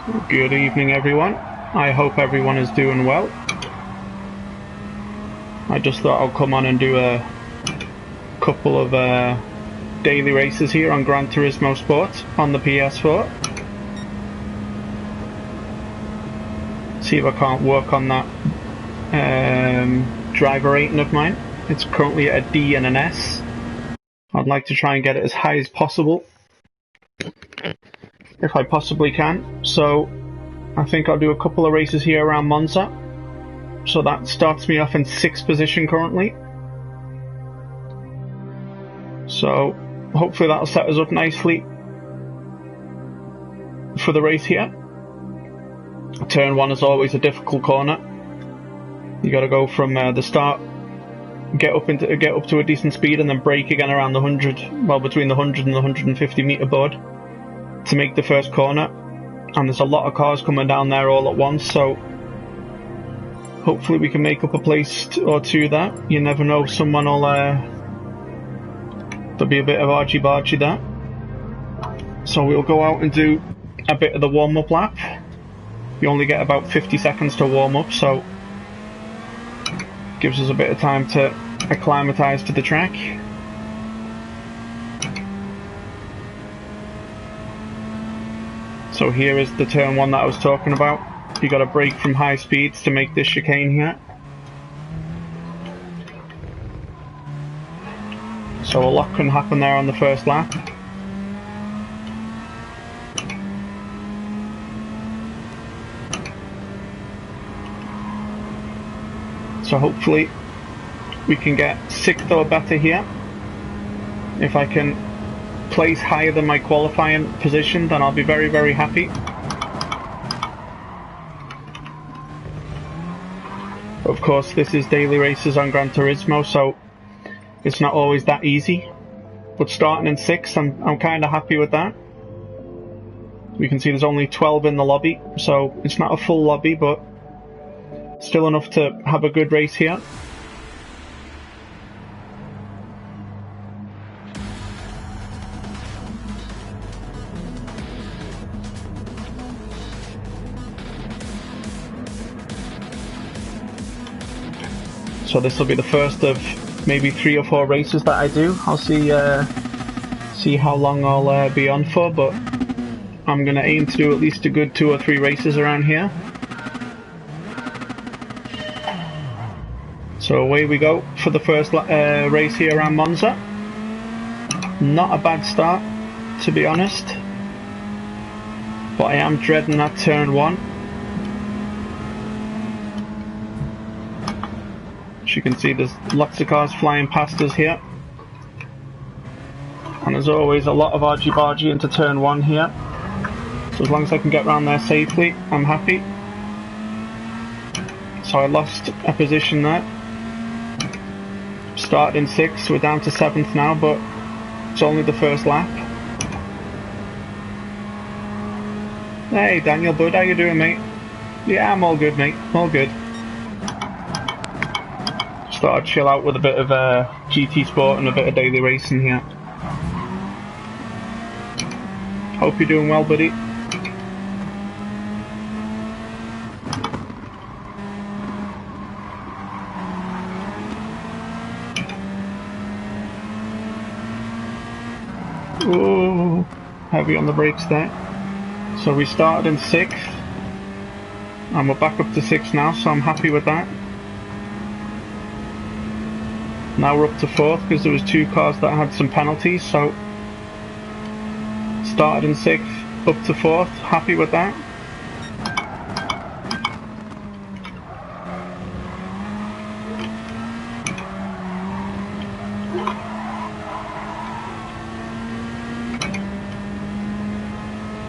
Good evening, everyone. I hope everyone is doing well. I just thought I'll come on and do a couple of daily races here on Gran Turismo Sport on the PS4. See if I can't work on that driver rating of mine. It's currently at a D and an S. I'd like to try and get it as high as possible, if I possibly can. So I think I'll do a couple of races here around Monza. So that starts me off in 6th position currently. So hopefully that'll set us up nicely for the race here. Turn 1 is always a difficult corner. You got to go from the start, get up to a decent speed, and then brake again around the 100, well, between the 100 and the 150 meter board to make the first corner. And there's a lot of cars coming down there all at once, so hopefully we can make up a place or two there. You never know, someone will there'll be a bit of argy-bargy there. So we'll go out and do a bit of the warm-up lap. You only get about 50 seconds to warm up, so gives us a bit of time to acclimatise to the track. So here is the turn 1 that I was talking about. You got to brake from high speeds to make this chicane here. So a lot can happen there on the first lap. So hopefully we can get 6th or better here. If I can place higher than my qualifying position, then I'll be very, very happy. Of course, this is daily races on Gran Turismo, so it's not always that easy. But starting in 6th, I'm kind of happy with that. We can see there's only 12 in the lobby, so it's not a full lobby, but still enough to have a good race here. So this will be the first of maybe 3 or 4 races that I do. I'll see how long I'll be on for, but I'm going to aim to do at least a good 2 or 3 races around here. So away we go for the first race here around Monza. Not a bad start, to be honest, but I am dreading that turn 1. As you can see, there's lots of cars flying past us here, and there's always a lot of argy-bargy into turn 1 here. So as long as I can get around there safely, I'm happy. So I lost a position there. Started in 6th, we're down to 7th now, but it's only the first lap. Hey Daniel Bud, how you doing, mate? Yeah, I'm all good, mate, all good. Just thought I'd chill out with a bit of GT Sport and a bit of daily racing here. Hope you're doing well, buddy. Ooh, heavy on the brakes there. So we started in 6th, and we're back up to 6th now, so I'm happy with that. Now we're up to 4th because there was 2 cars that had some penalties, so started in 6th, up to 4th, happy with that.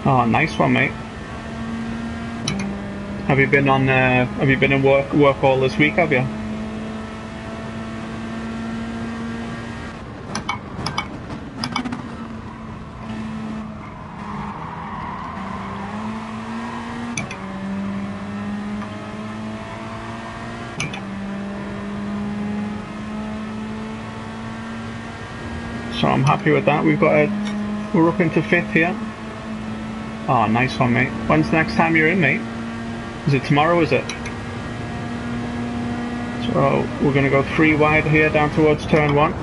Oh, nice one, mate. Have you been on? Have you been in work all this week? Have you? So I'm happy with that. We're up into 5th here. Oh, nice one, mate. When's the next time you're in, mate? Is it tomorrow, is it? So we're going to go 3 wide here down towards turn 1.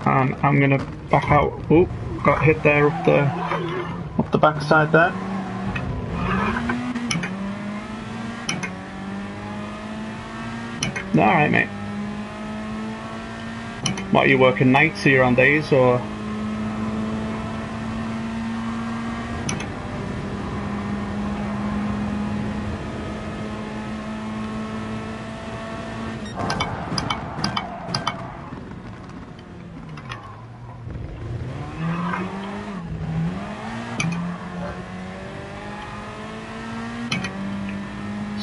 And I'm going to back out. Oh, got hit there up the backside there. Alright, mate. What, are you working nights, are you on days, or...?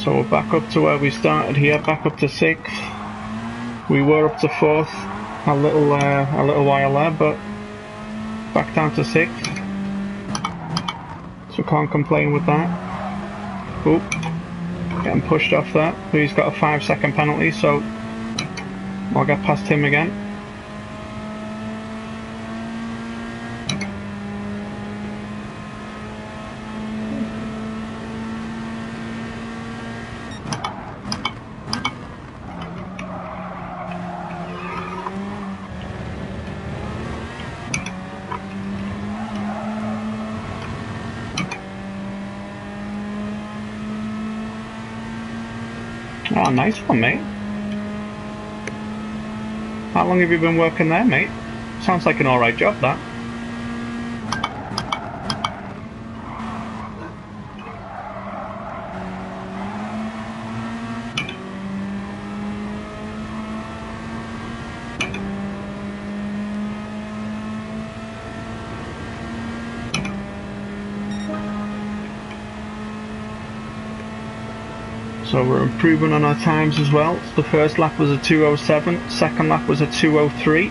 So we're back up to where we started here, back up to 6th. We were up to 4th a little while there, but back down to 6th. So can't complain with that. Oop, getting pushed off there. He's got a 5-second penalty, so I'll get past him again. Oh, nice one, mate. How long have you been working there, mate? Sounds like an alright job, that. So we're improving on our times as well. So the first lap was a 2:07, second lap was a 2:03.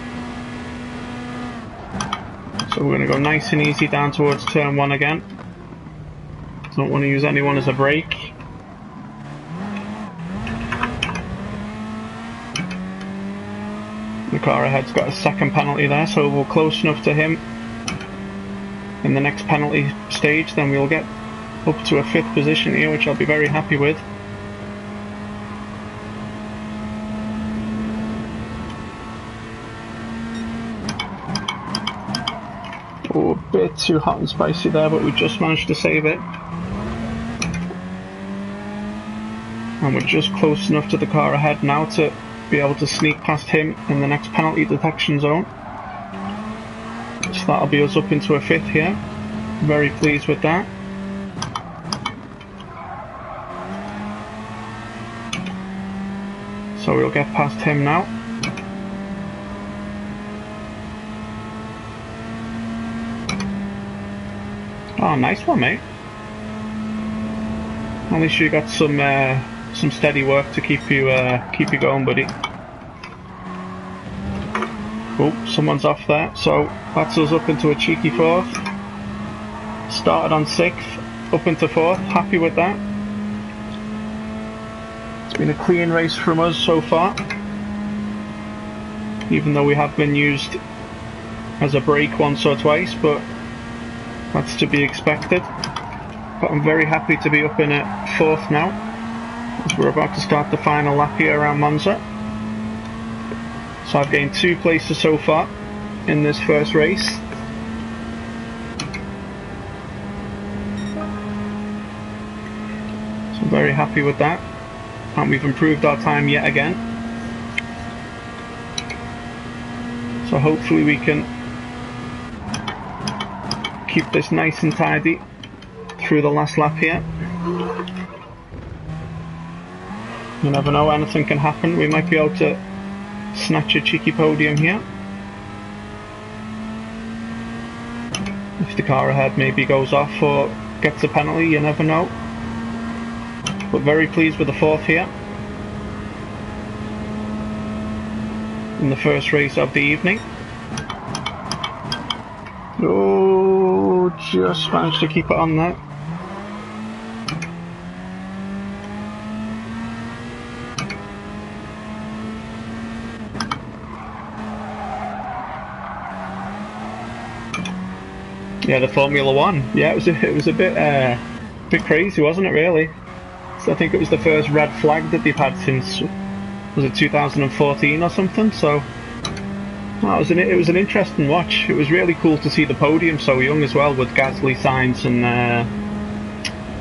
So we're going to go nice and easy down towards turn 1 again. Don't want to use anyone as a brake. The car ahead's got a 2nd penalty there, so we're close enough to him in the next penalty stage, then we'll get up to a 5th position here, which I'll be very happy with. Oh, a bit too hot and spicy there, but we just managed to save it. And we're just close enough to the car ahead now to be able to sneak past him in the next penalty detection zone. So that'll be us up into a 5th here. Very pleased with that. So we'll get past him now. Oh, nice one, mate. At least you got some steady work to keep you going, buddy. Oh, someone's off there, so that's us up into a cheeky 4th. Started on 6th, up into 4th. Happy with that. It's been a clean race from us so far, even though we have been used as a brake once or twice, but that's to be expected. But I'm very happy to be up in at 4th now, as we're about to start the final lap here around Monza. So I've gained 2 places so far in this first race. So I'm very happy with that, and we've improved our time yet again. So hopefully we can keep this nice and tidy through the last lap here. You never know, anything can happen. We might be able to snatch a cheeky podium here. If the car ahead maybe goes off or gets a penalty, you never know. But very pleased with the 4th here in the first race of the evening. Oh, just managed to keep it on there. Yeah, the Formula One. Yeah, it was a bit crazy, wasn't it? Really. So I think it was the first red flag that they've had since, was it 2014 or something? So it was an interesting watch. It was really cool to see the podium so young as well, with Gasly, Sainz,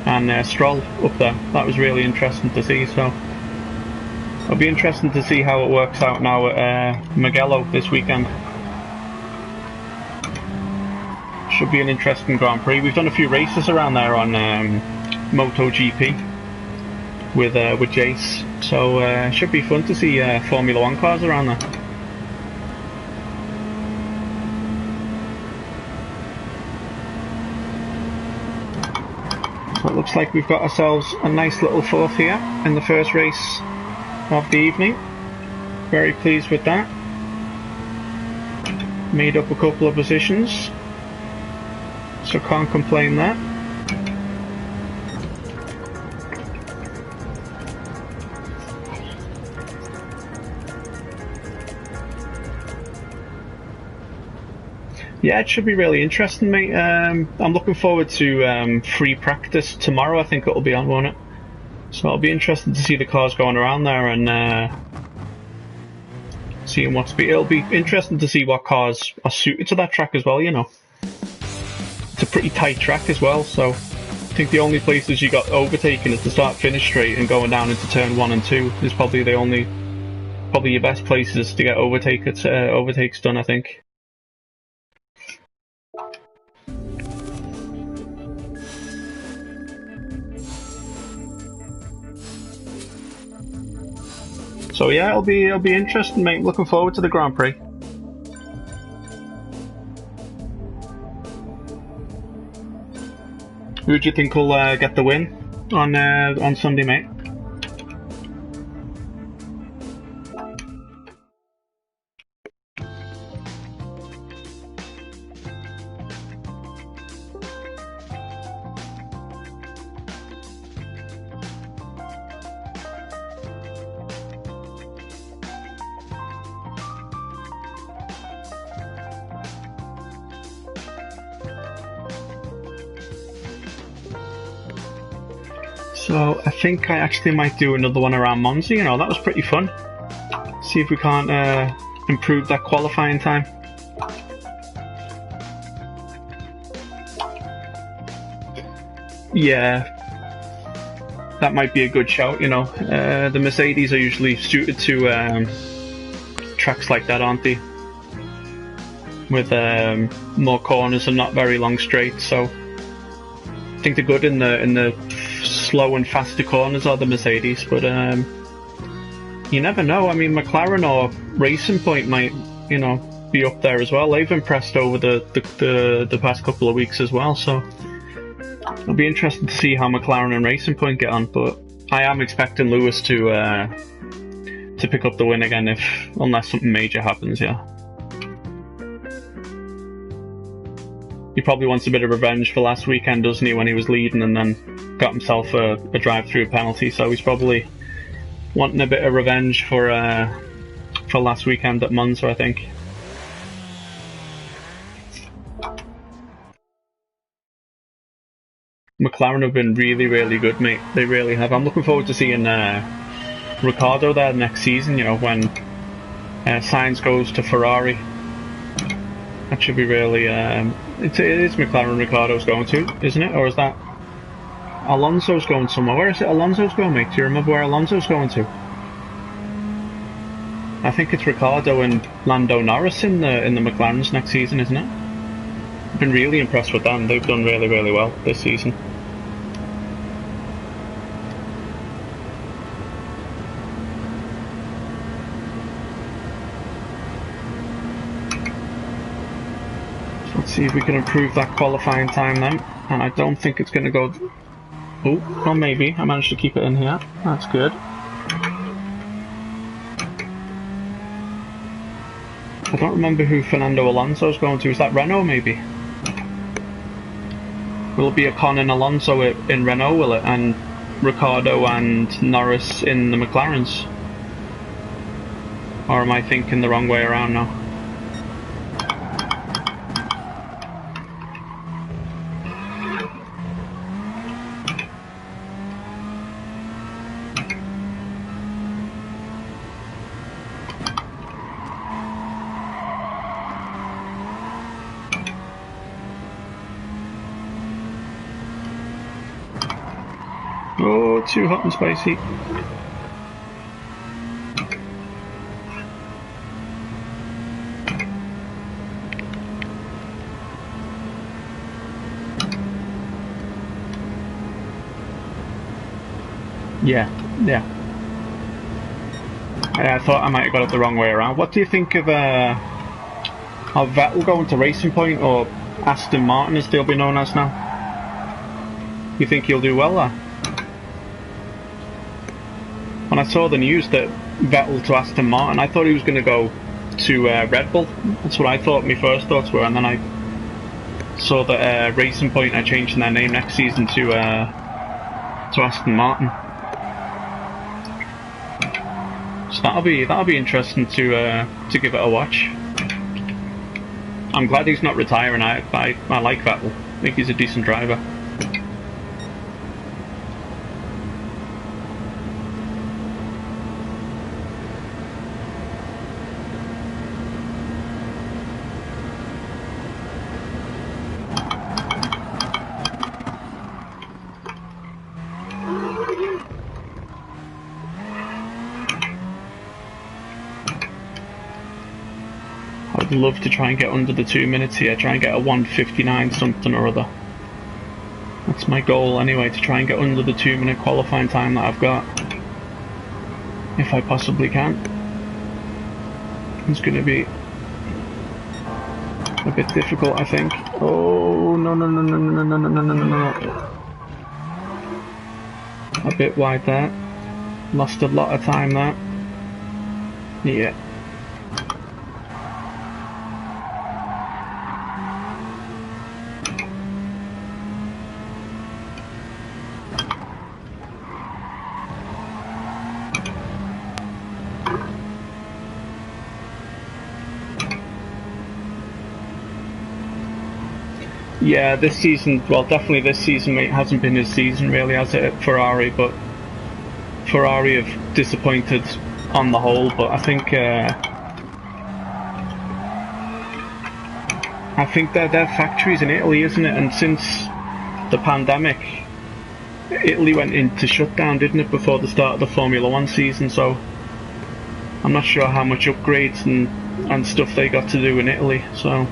and Stroll up there. That was really interesting to see. So it'll be interesting to see how it works out now at Mugello this weekend. Should be an interesting Grand Prix. We've done a few races around there on MotoGP with Jace, so it should be fun to see Formula One cars around there. So it looks like we've got ourselves a nice little fourth here in the first race of the evening. Very pleased with that. Made up a couple of positions, so can't complain there. Yeah, it should be really interesting, mate. I'm looking forward to free practice tomorrow. I think it'll be on, won't it? So it'll be interesting to see the cars going around there and seeing it'll be interesting to see what cars are suited to that track as well, you know. It's a pretty tight track as well, so I think the only places you got overtaken is the start-finish straight, and going down into turn 1 and 2 is probably your best places to get overtakes done, I think. So yeah, it'll be interesting, mate. Looking forward to the Grand Prix. Who do you think will get the win on Sunday, mate? So I think I actually might do another one around Monza. You know, that was pretty fun. See if we can't improve that qualifying time. Yeah, that might be a good shout. You know, the Mercedes are usually suited to tracks like that, aren't they? With more corners and not very long straights. So I think they're good in the slow and faster corners are the Mercedes, but you never know. I mean, McLaren or Racing Point might, you know, be up there as well. They've impressed over the past couple of weeks as well, so it'll be interesting to see how McLaren and Racing Point get on. But I am expecting Lewis to pick up the win again, unless something major happens. Yeah. He probably wants a bit of revenge for last weekend, doesn't he, when he was leading and then got himself a drive-through penalty, so he's probably wanting a bit of revenge for last weekend at Monza, I think. McLaren have been really, really good, mate. They really have. I'm looking forward to seeing Ricciardo there next season, you know, when Sainz goes to Ferrari. That should be really... it is McLaren Ricciardo's going to, isn't it? Or is that... Alonso's going somewhere. Where is it Alonso's going, mate? Do you remember where Alonso's going to? I think it's Ricciardo and Lando Norris in the McLarens next season, isn't it? I've been really impressed with them. They've done really, really well this season. Let's see if we can improve that qualifying time then. And I don't think it's going to go... Oh, well maybe. I managed to keep it in here. That's good. I don't remember who Fernando Alonso's going to. Is that Renault maybe? Will it be Ocon and Alonso in Renault, will it? And Ricciardo and Norris in the McLarens? Or am I thinking the wrong way around now? Oh, too hot and spicy. Yeah. I thought I might have got it the wrong way around. What do you think of Vettel going to Racing Point, or Aston Martin as they'll be known as now? You think he'll do well there? When I saw the news that Vettel to Aston Martin, I thought he was going to go to Red Bull. That's what I thought my first thoughts were, and then I saw that Racing Point are changing their name next season to Aston Martin. So that'll be interesting to give it a watch. I'm glad he's not retiring. I like Vettel. I think he's a decent driver. I'd love to try and get under the 2 minutes here, try and get a 1:59 something or other. That's my goal anyway, to try and get under the 2 minute qualifying time that I've got. If I possibly can. It's going to be a bit difficult, I think. Oh, no. A bit wide there. Lost a lot of time there. Yeah. Yeah, this season, well, definitely this season, mate, hasn't been his season really, has it, at Ferrari, but Ferrari have disappointed on the whole, but I think their factory's in Italy, isn't it? And since the pandemic, Italy went into shutdown, didn't it, before the start of the Formula 1 season, so I'm not sure how much upgrades and stuff they got to do in Italy, so...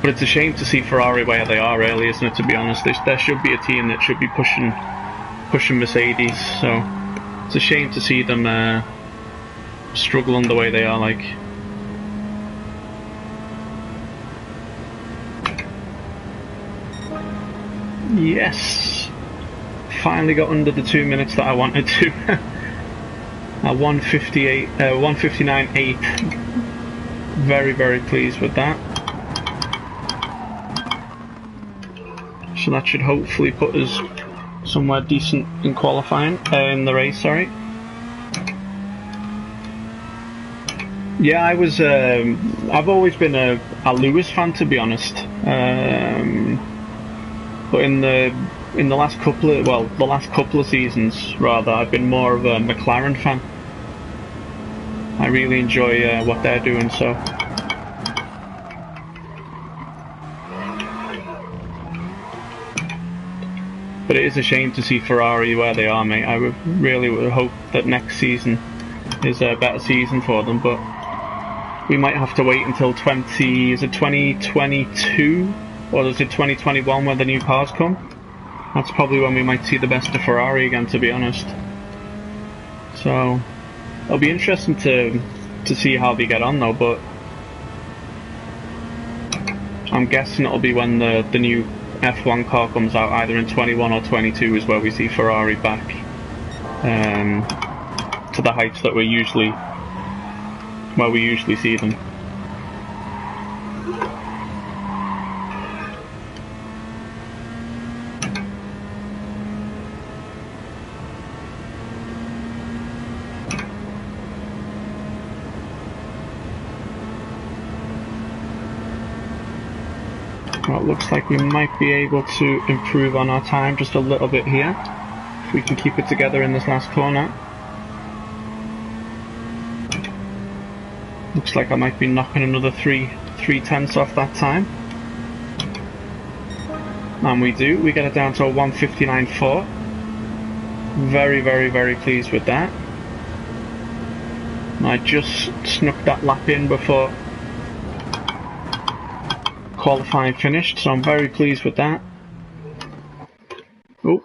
But it's a shame to see Ferrari where they are, really, isn't it, to be honest? There should be a team that should be pushing Mercedes, so it's a shame to see them struggling the way they are, like. Yes! Finally got under the 2 minutes that I wanted to. At 1:59.8. Very, very pleased with that. So that should hopefully put us somewhere decent in qualifying, in the race, sorry. Yeah, I've always been a Lewis fan, to be honest. But in the last couple of seasons, rather, I've been more of a McLaren fan. I really enjoy what they're doing, so. But it is a shame to see Ferrari where they are, mate. I really would hope that next season is a better season for them, but we might have to wait until 2022 or is it 2021 when the new cars come? That's probably when we might see the best of Ferrari again, to be honest. So it'll be interesting to see how they get on though, but I'm guessing it'll be when the new F1 car comes out, either in 21 or 22 is where we see Ferrari back to the heights that we usually see them. Well, it looks like we might be able to improve on our time just a little bit here, if we can keep it together in this last corner. Looks like I might be knocking another 3 tenths off that time. And we do. We get it down to a 1:59.4. Very, very, very pleased with that. I just snuck that lap in before qualifying finished, so I'm very pleased with that. Oh.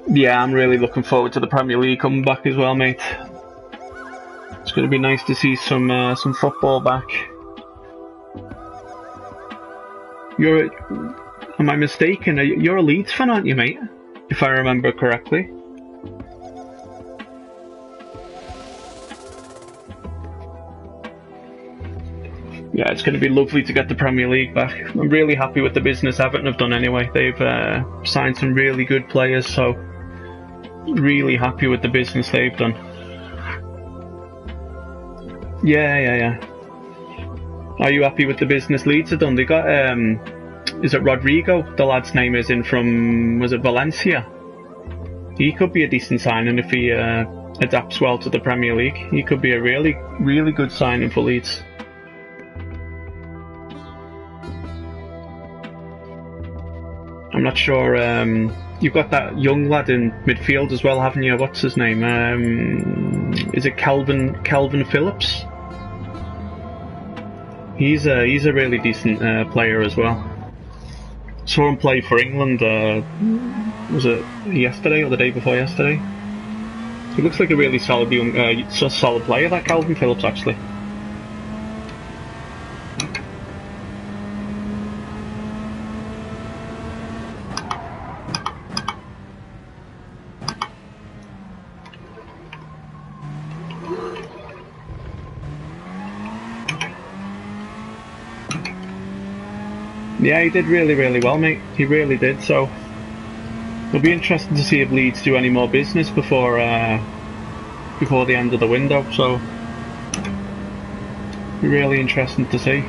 Yeah, I'm really looking forward to the Premier League coming back as well, mate. It's going to be nice to see some football back. Am I mistaken? You're a Leeds fan, aren't you, mate? If I remember correctly. Yeah, it's going to be lovely to get the Premier League back. I'm really happy with the business Everton have done anyway. They've signed some really good players, so really happy with the business they've done. Yeah. Are you happy with the business Leeds have done? They got, is it Rodrigo? The lad's name is in from, was it Valencia? He could be a decent signing if he adapts well to the Premier League. He could be a really, really good signing for Leeds. I'm not sure. You've got that young lad in midfield as well, haven't you? What's his name? Is it Calvin Phillips? He's a really decent player as well. Saw him play for England. Was it yesterday or the day before yesterday? He looks like a really solid solid player. That Calvin Phillips, actually. Yeah, he did really, really well, mate. He really did. So it'll be interesting to see if Leeds do any more business before the end of the window. So really interesting to see.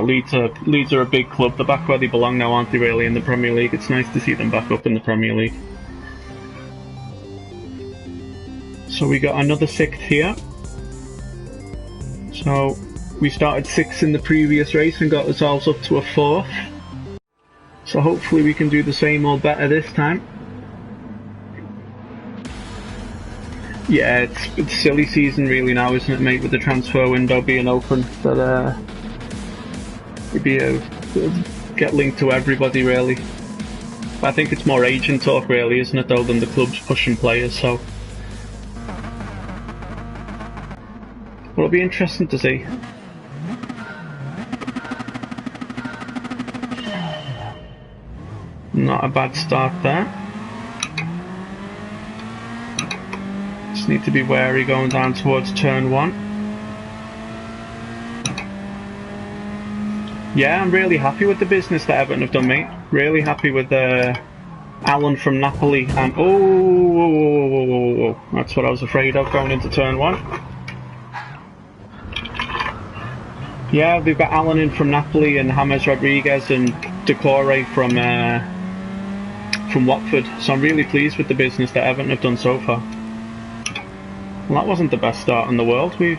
Leeds are a big club. They're back where they belong now, aren't they? Really, in the Premier League. It's nice to see them back up in the Premier League. So we got another 6th here. So we started 6th in the previous race and got ourselves up to a 4th. So hopefully we can do the same or better this time. Yeah, it's silly season really now, isn't it, mate? With the transfer window being open, that it'd be get linked to everybody really. But I think it's more agent talk really, isn't it, though, than the clubs pushing players. So it'll be interesting to see. Not a bad start there. Just need to be wary going down towards turn 1. Yeah, I'm really happy with the business that Everton have done, mate. Really happy with Alan from Napoli. And oh, that's what I was afraid of going into turn 1. Yeah, they've got Alan in from Napoli and James Rodriguez and Decore from Watford. So I'm really pleased with the business that Everton have done so far. Well, that wasn't the best start in the world. We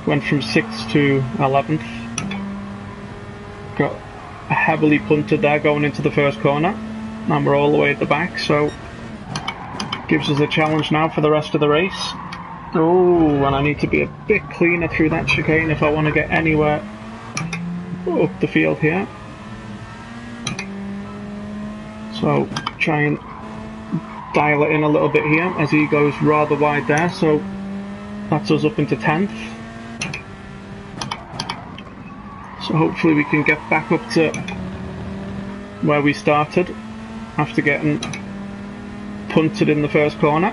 went from 6th to 11th. Got heavily punted there going into the first corner. And we're all the way at the back, so gives us a challenge now for the rest of the race. Oh, and I need to be a bit cleaner through that chicane if I want to get anywhere up the field here. So try and dial it in a little bit here as he goes rather wide there, so that's us up into 10th. So hopefully we can get back up to where we started after getting punted in the first corner.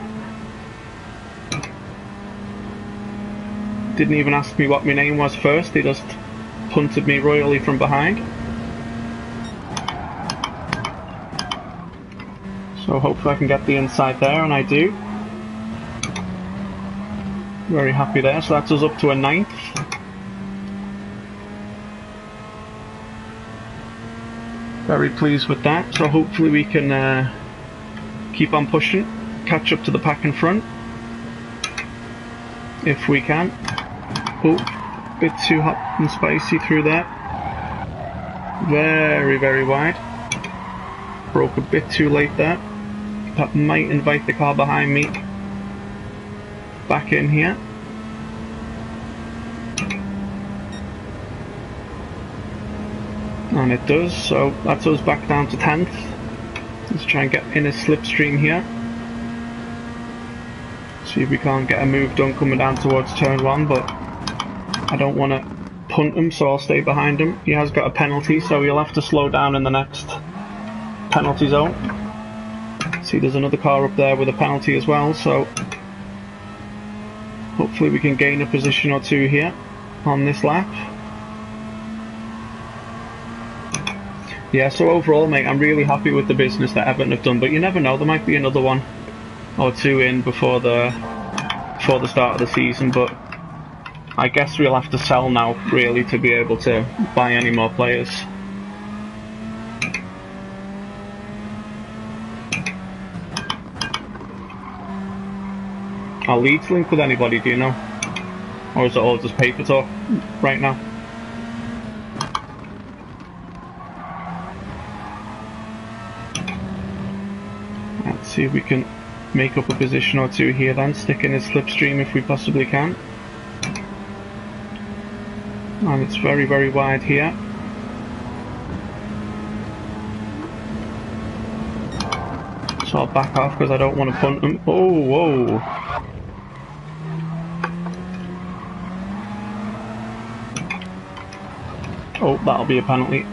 Didn't even ask me what my name was first, he just punted me royally from behind. So hopefully I can get the inside there, and I do. Very happy there, so that's us up to a 9th. Very pleased with that. So hopefully we can keep on pushing, catch up to the pack in front, if we can. Oh, bit too hot and spicy through there. Very, very wide. Broke a bit too late there. That might invite the car behind me back in here. And it does, so that's us back down to 10th. Let's try and get in a slipstream here. See if we can't get a move done coming down towards turn 1, but I don't want to punt him, so I'll stay behind him. He has got a penalty, so he'll have to slow down in the next penalty zone. See, there's another car up there with a penalty as well, so hopefully we can gain a position or two here on this lap. Yeah, so overall, mate, I'm really happy with the business that Everton have done, but you never know, there might be another one or two in before the start of the season, but I guess we'll have to sell now, really, to be able to buy any more players. Are Leeds linked with anybody, do you know? Or is it all just paper talk right now? Let's see if we can make up a position or two here then, stick in his slipstream if we possibly can. And it's very, very wide here. So I'll back off because I don't want to punt him. Oh, whoa! Oh, that'll be a penalty.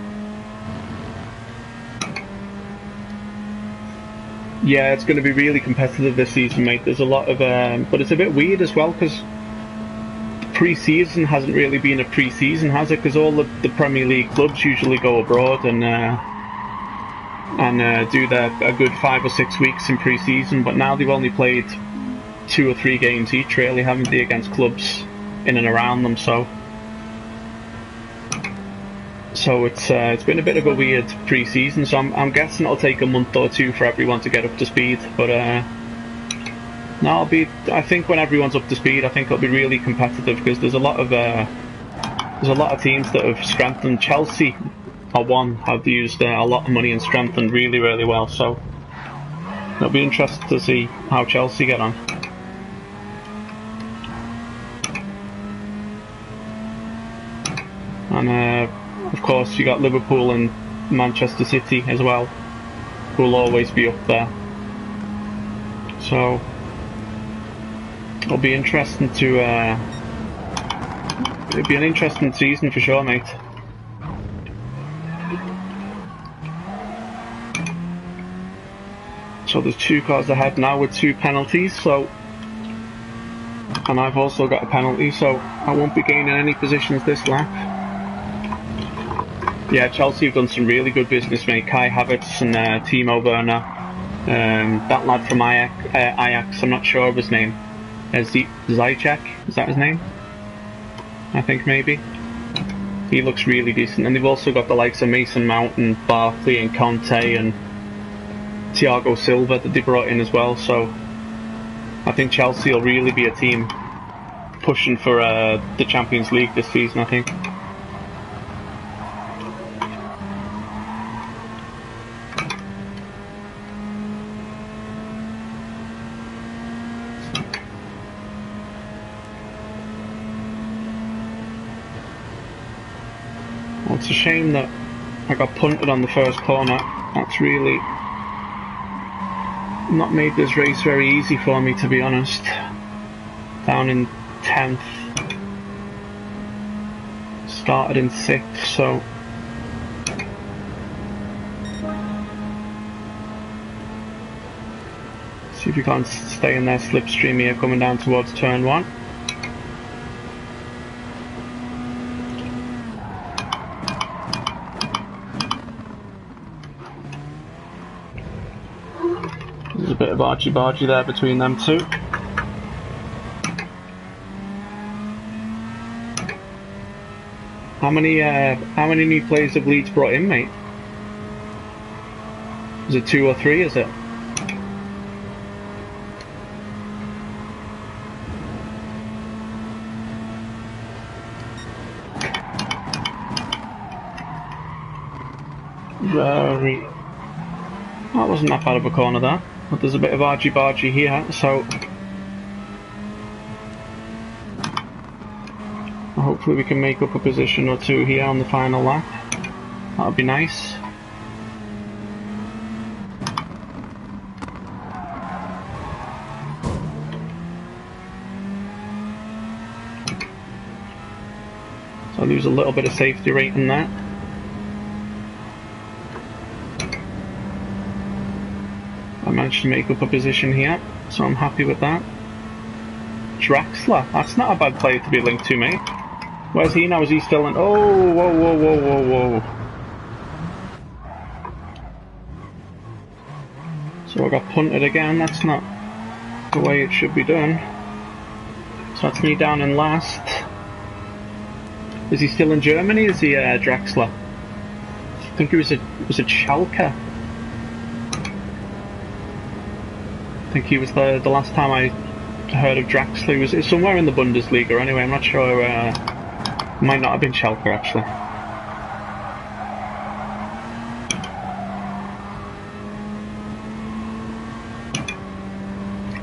Yeah, it's going to be really competitive this season, mate. There's a lot of, but it's a bit weird as well because pre-season hasn't really been a pre-season, has it? Because all the Premier League clubs usually go abroad and do a good 5 or 6 weeks in pre-season, but now they've only played 2 or 3 games each, really, haven't they, against clubs in and around them. So it's been a bit of a weird pre-season. So I'm guessing it'll take a month or two for everyone to get up to speed. But no, I think when everyone's up to speed, I think it'll be really competitive because there's a lot of teams that have strengthened. Chelsea are one, have used a lot of money and strengthened really, really well. So it'll be interesting to see how Chelsea get on. And of course, you got Liverpool and Manchester City as well, who will always be up there. So it'll be interesting to. It'll be an interesting season for sure, mate. So there's 2 cars ahead now with 2 penalties. So, and I've also got a penalty, so I won't be gaining any positions this lap. Yeah, Chelsea have done some really good business, mate. Kai Havertz and Timo Werner. That lad from Ajax, I'm not sure of his name. Zajcek, is that his name? I think maybe. He looks really decent. And they've also got the likes of Mason Mount and Barkley and Conte and Thiago Silva that they brought in as well. So I think Chelsea will really be a team pushing for the Champions League this season, I think. It's a shame that I got punted on the first corner. That's really not made this race very easy for me, to be honest. Down in 10th. Started in 6th, so see if we can't stay in their slipstream here coming down towards turn 1. There's a bit of argy-bargy there between them two. How many new players have Leeds brought in, mate? Is it 2 or 3, is it? Very... That wasn't that bad of a corner there. But there's a bit of argy-bargy here, so... hopefully we can make up a position or two here on the final lap. That would be nice. So I lose a little bit of safety rating there. I managed to make up a position here, so I'm happy with that. Draxler, that's not a bad player to be linked to, mate. Where's he now? Is he still in? Oh, whoa, whoa, whoa, whoa, whoa. So I got punted again. That's not the way it should be done. So that's me down in last. Is he still in Germany? Is he Draxler? I think he was a Schalke. I think he was the last time I heard of Draxler. He was somewhere in the Bundesliga anyway. I'm not sure. Might not have been Schalke actually.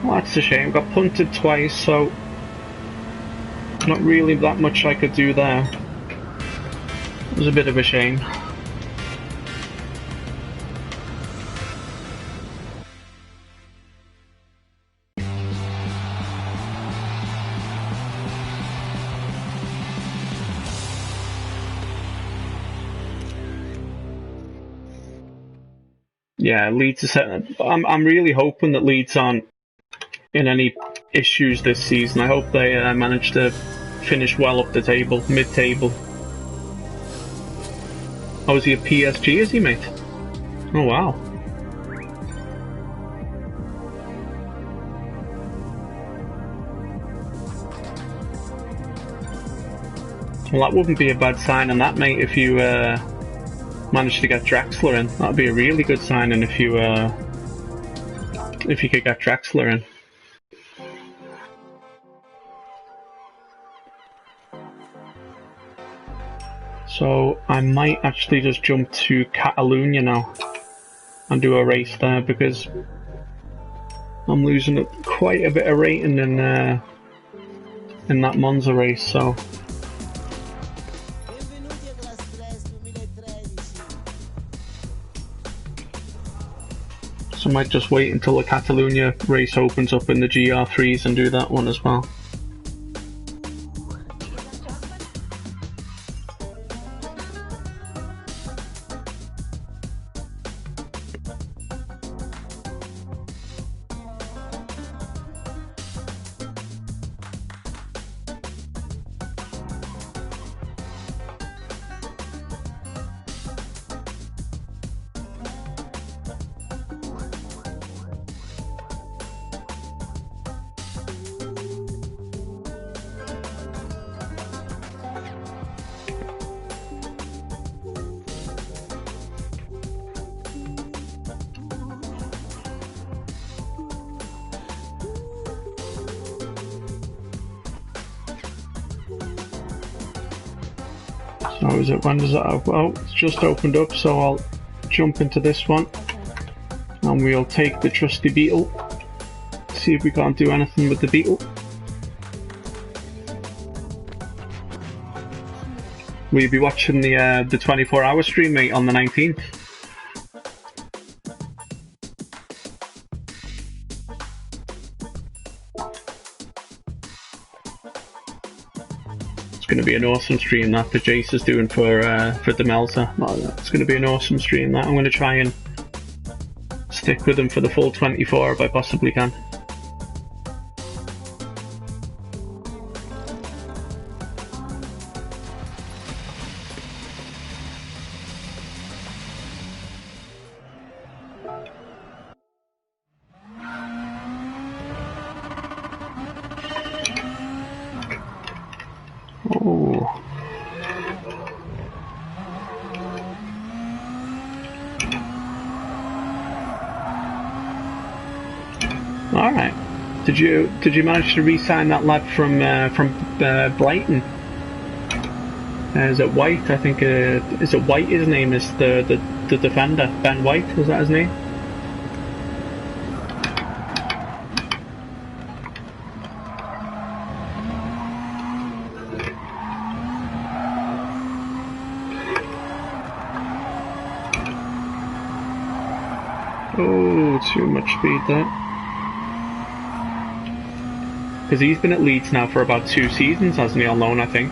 Well, that's a shame. Got punted twice, so not really that much I could do there. It was a bit of a shame. Yeah, Leeds are set. I'm really hoping that Leeds aren't in any issues this season. I hope they manage to finish well up the table, mid-table. Oh, is he a PSG, is he, mate? Oh, wow. Well, that wouldn't be a bad sign, that, mate, if you managed to get Draxler in. That'd be a really good signing if you could get Draxler in. So I might actually just jump to Catalonia now and do a race there because I'm losing quite a bit of rating in that Monza race. So I might just wait until the Catalonia race opens up in the GR3s and do that one as well. So is it, when does that open? Oh, it's just opened up, so I'll jump into this one and we'll take the trusty Beetle. See if we can't do anything with the Beetle. Will you be watching the 24-hour stream, mate, on the 19th? It's going to be an awesome stream that Jace is doing for Demelza. It's going to be an awesome stream that. I'm going to try and stick with him for the full 24 if I possibly can. Oh. All right. Did you manage to re-sign that lad from Brighton? Is it White? I think. Is it White? His name is the defender. Ben White, was that his name? Oh, too much speed there. Because he's been at Leeds now for about 2 seasons, hasn't he, on loan, I think.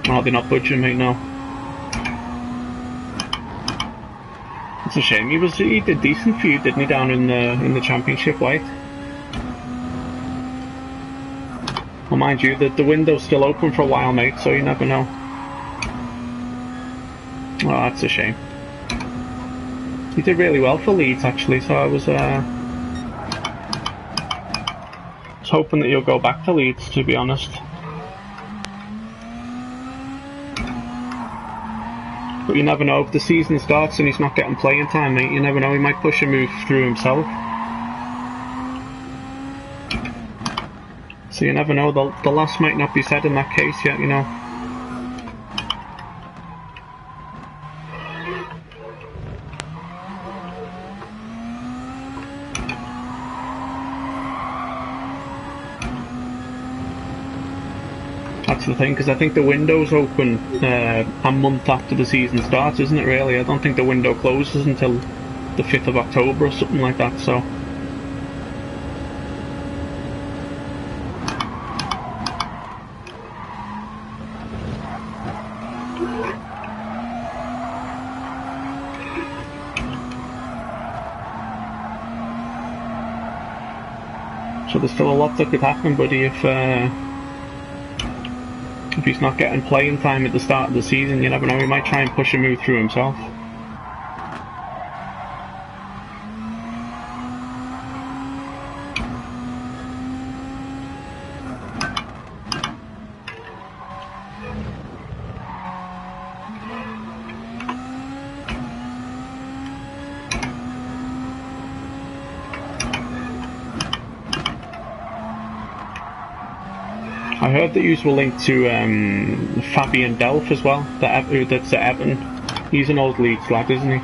Oh, they're not budging, mate, no. It's a shame. He did decent for you, didn't he, down in the Championship, White? Well, mind you, the window's still open for a while, mate, so you never know. Oh, that's a shame. He did really well for Leeds, actually, so I was hoping that he'll go back to Leeds, to be honest. But you never know, if the season starts and he's not getting playing time, mate, you never know, he might push a move through himself. So you never know, the last might not be said in that case yet, you know. That's the thing, because I think the window's open a month after the season starts, isn't it, really? I don't think the window closes until the 5th of October or something like that, so... So there's still a lot that could happen, buddy, if he's not getting playing time at the start of the season. You never know, he might try and push a move through himself. I heard that you were linked to Fabian Delph as well, that's at Everton. He's an old Leeds lad, isn't he?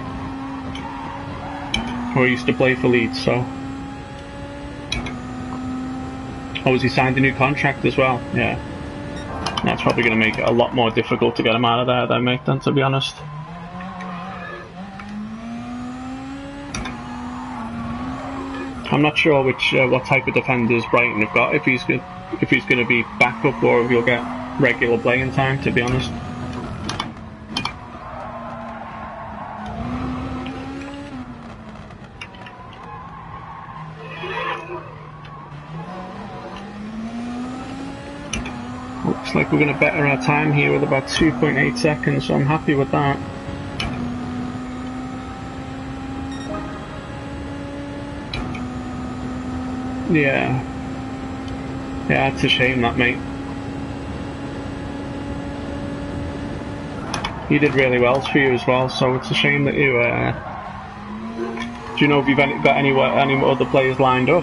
Or he used to play for Leeds, so... Oh, has he signed a new contract as well? Yeah. That's probably going to make it a lot more difficult to get him out of there then, mate, then, to be honest. I'm not sure what type of defenders Brighton have got, if he's going to be backup or if he'll get regular playing time, to be honest. Looks like we're going to better our time here with about 2.8 seconds, so I'm happy with that. Yeah. Yeah, it's a shame that, mate. He did really well for you as well, so it's a shame that you... Do you know if you've got any other players lined up?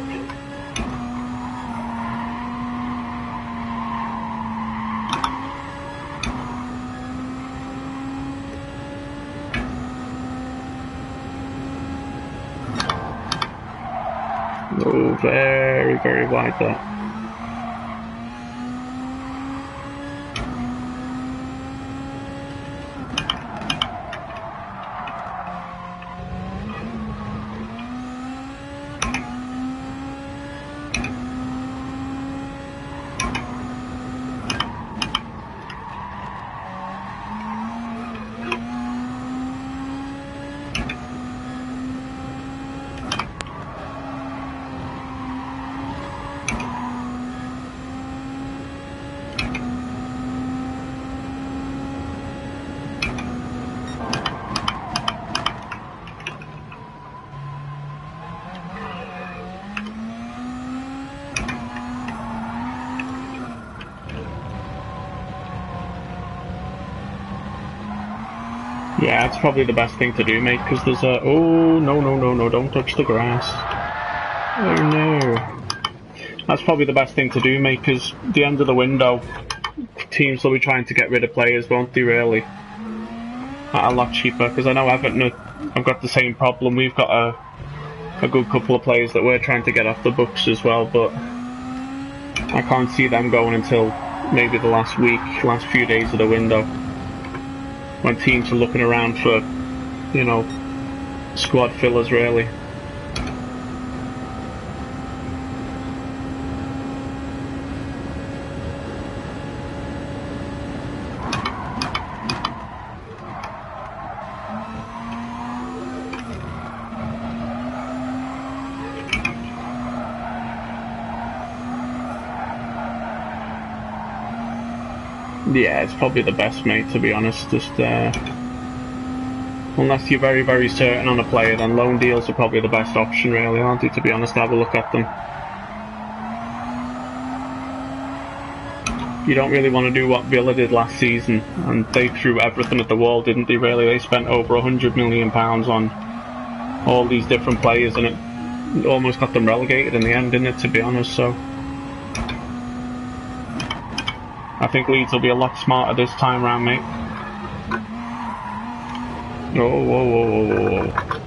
Oh, very, very wide there. Yeah, it's probably the best thing to do, mate, because there's a... Oh, no, no, no, no, don't touch the grass. Oh, no. That's probably the best thing to do, mate, because the end of the window, teams will be trying to get rid of players, won't they, really? At a lot cheaper, because I know Everton have got the same problem. We've got a good couple of players that we're trying to get off the books as well, but I can't see them going until maybe the last week, last few days of the window, when teams are looking around for, you know, squad fillers, really. Yeah, it's probably the best, mate, to be honest. Just unless you're very, very certain on a player, then loan deals are probably the best option, really, aren't they, to be honest? Have a look at them. You don't really want to do what Villa did last season, and they threw everything at the wall, didn't they, really? They spent over £100 million on all these different players, and it almost got them relegated in the end, didn't it, to be honest? So I think Leeds will be a lot smarter this time round, mate. Oh, whoa, whoa, whoa, whoa.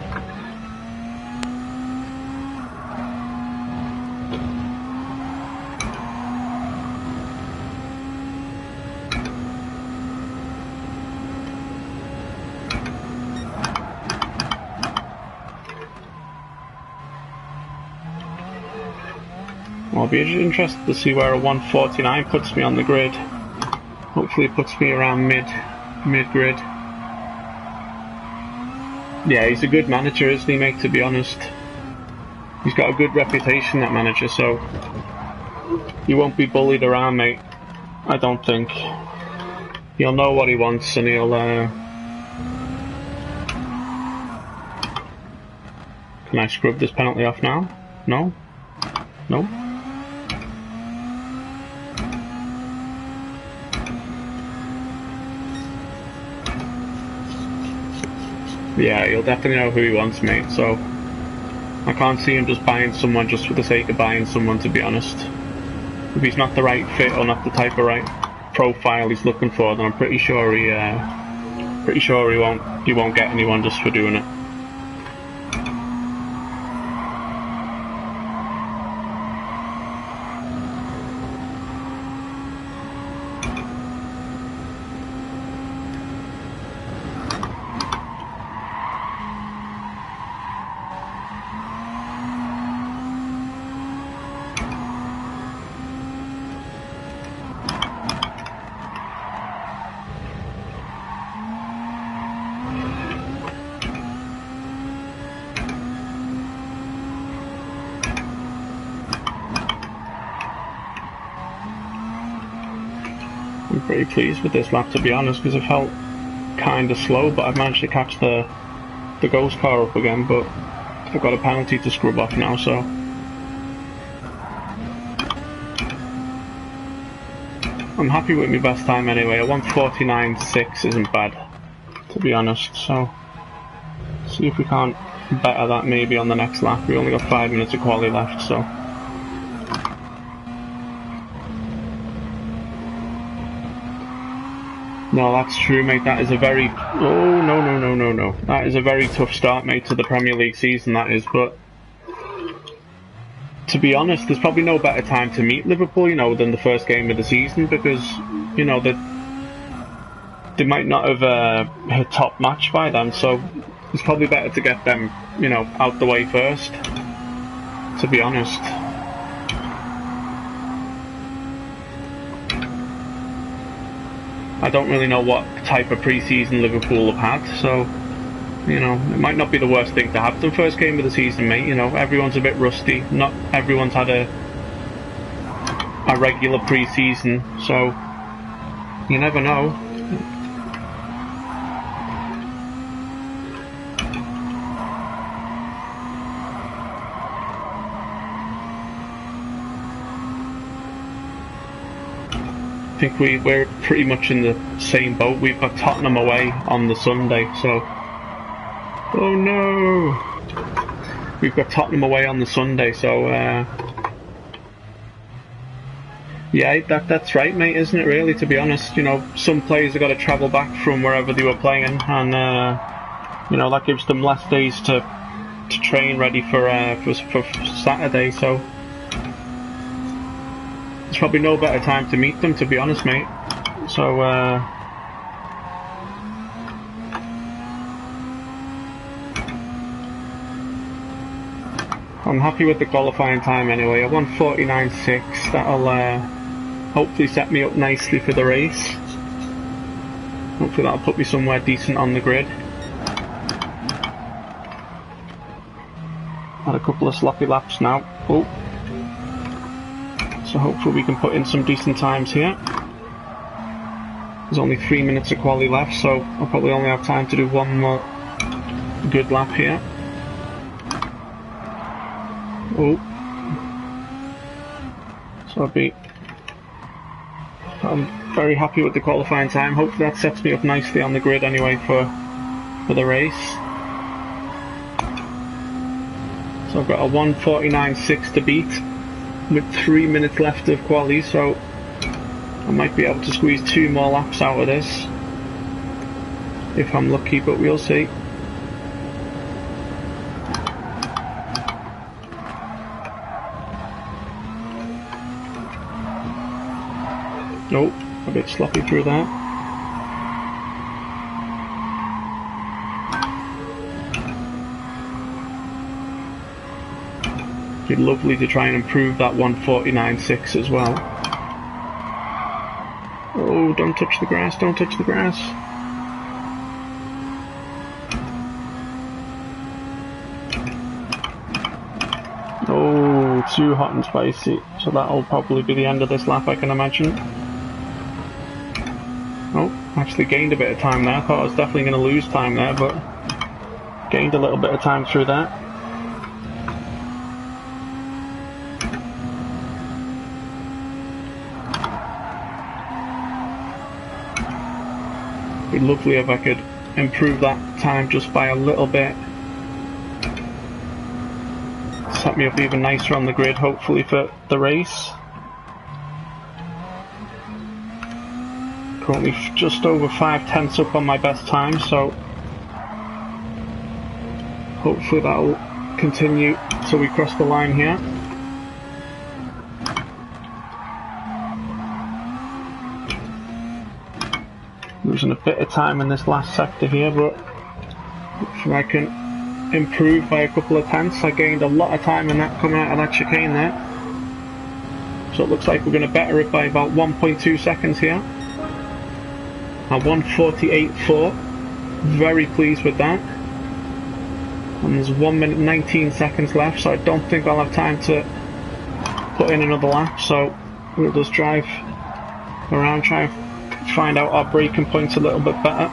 I'll be interested to see where a 149 puts me on the grid. Hopefully it puts me around mid-grid. Yeah, he's a good manager, isn't he, mate, to be honest? He's got a good reputation, that manager, so he won't be bullied around, mate. I don't think. He'll know what he wants, and he'll... Can I scrub this penalty off now? No? No? Yeah, he'll definitely know who he wants, mate, so I can't see him just buying someone just for the sake of buying someone, to be honest. If he's not the right fit or not the type of right profile he's looking for, then I'm pretty sure he won't get anyone just for doing it. I'm pretty pleased with this lap, to be honest, because it felt kind of slow, but I've managed to catch the ghost car up again, but I've got a penalty to scrub off now, so I'm happy with my best time anyway. A 1:49.6 isn't bad, to be honest, so see if we can't better that maybe on the next lap. We only got 5 minutes of quali left, so no, that's true, mate. That is a very... Oh, no, no, no, no, no. That is a very tough start, mate, to the Premier League season, that is. But to be honest, there's probably no better time to meet Liverpool, you know, than the first game of the season, because, you know, they might not have hit top match by then, so it's probably better to get them, you know, out the way first, to be honest. I don't really know what type of pre-season Liverpool have had, so, you know, it might not be the worst thing to have them first game of the season, mate. You know, everyone's a bit rusty. Not everyone's had a regular pre-season, so you never know. think we're pretty much in the same boat. We've got Tottenham away on the Sunday, so... Oh no! We've got Tottenham away on the Sunday, so... Yeah, that's right, mate, isn't it, really, to be honest? You know, some players have got to travel back from wherever they were playing, and, you know, that gives them less days to train ready for Saturday, so... There's probably no better time to meet them, to be honest, mate. So, I'm happy with the qualifying time anyway. I won 49.6. That'll hopefully set me up nicely for the race. Hopefully that'll put me somewhere decent on the grid. Had a couple of sloppy laps now. Oh. So hopefully we can put in some decent times here. There's only 3 minutes of quali left, so I'll probably only have time to do one more good lap here. Oh. So I'm very happy with the qualifying time. Hopefully that sets me up nicely on the grid anyway for the race. So I've got a 1:49.6 to beat with 3 minutes left of quali, so I might be able to squeeze 2 more laps out of this if I'm lucky, but we'll see. Nope, a bit sloppy through that. It'd be lovely to try and improve that 1:49.6 as well. Oh, don't touch the grass, don't touch the grass. Oh, too hot and spicy. So that'll probably be the end of this lap, I can imagine. Oh, actually gained a bit of time there. I thought I was definitely going to lose time there, but gained a little bit of time through that. It'd be lovely if I could improve that time just by a little bit. Set me up even nicer on the grid, hopefully, for the race. Currently just over 5/10 up on my best time, so hopefully that'll continue till we cross the line here. Losing a bit of time in this last sector here, but hopefully I can improve by a couple of tenths. I gained a lot of time in that coming out of that chicane there. So it looks like we're going to better it by about 1.2 seconds here. At 1:48.4. Very pleased with that. And there's 1 minute 19 seconds left, so I don't think I'll have time to put in another lap, so we'll just drive around, try and find out our braking points a little bit better.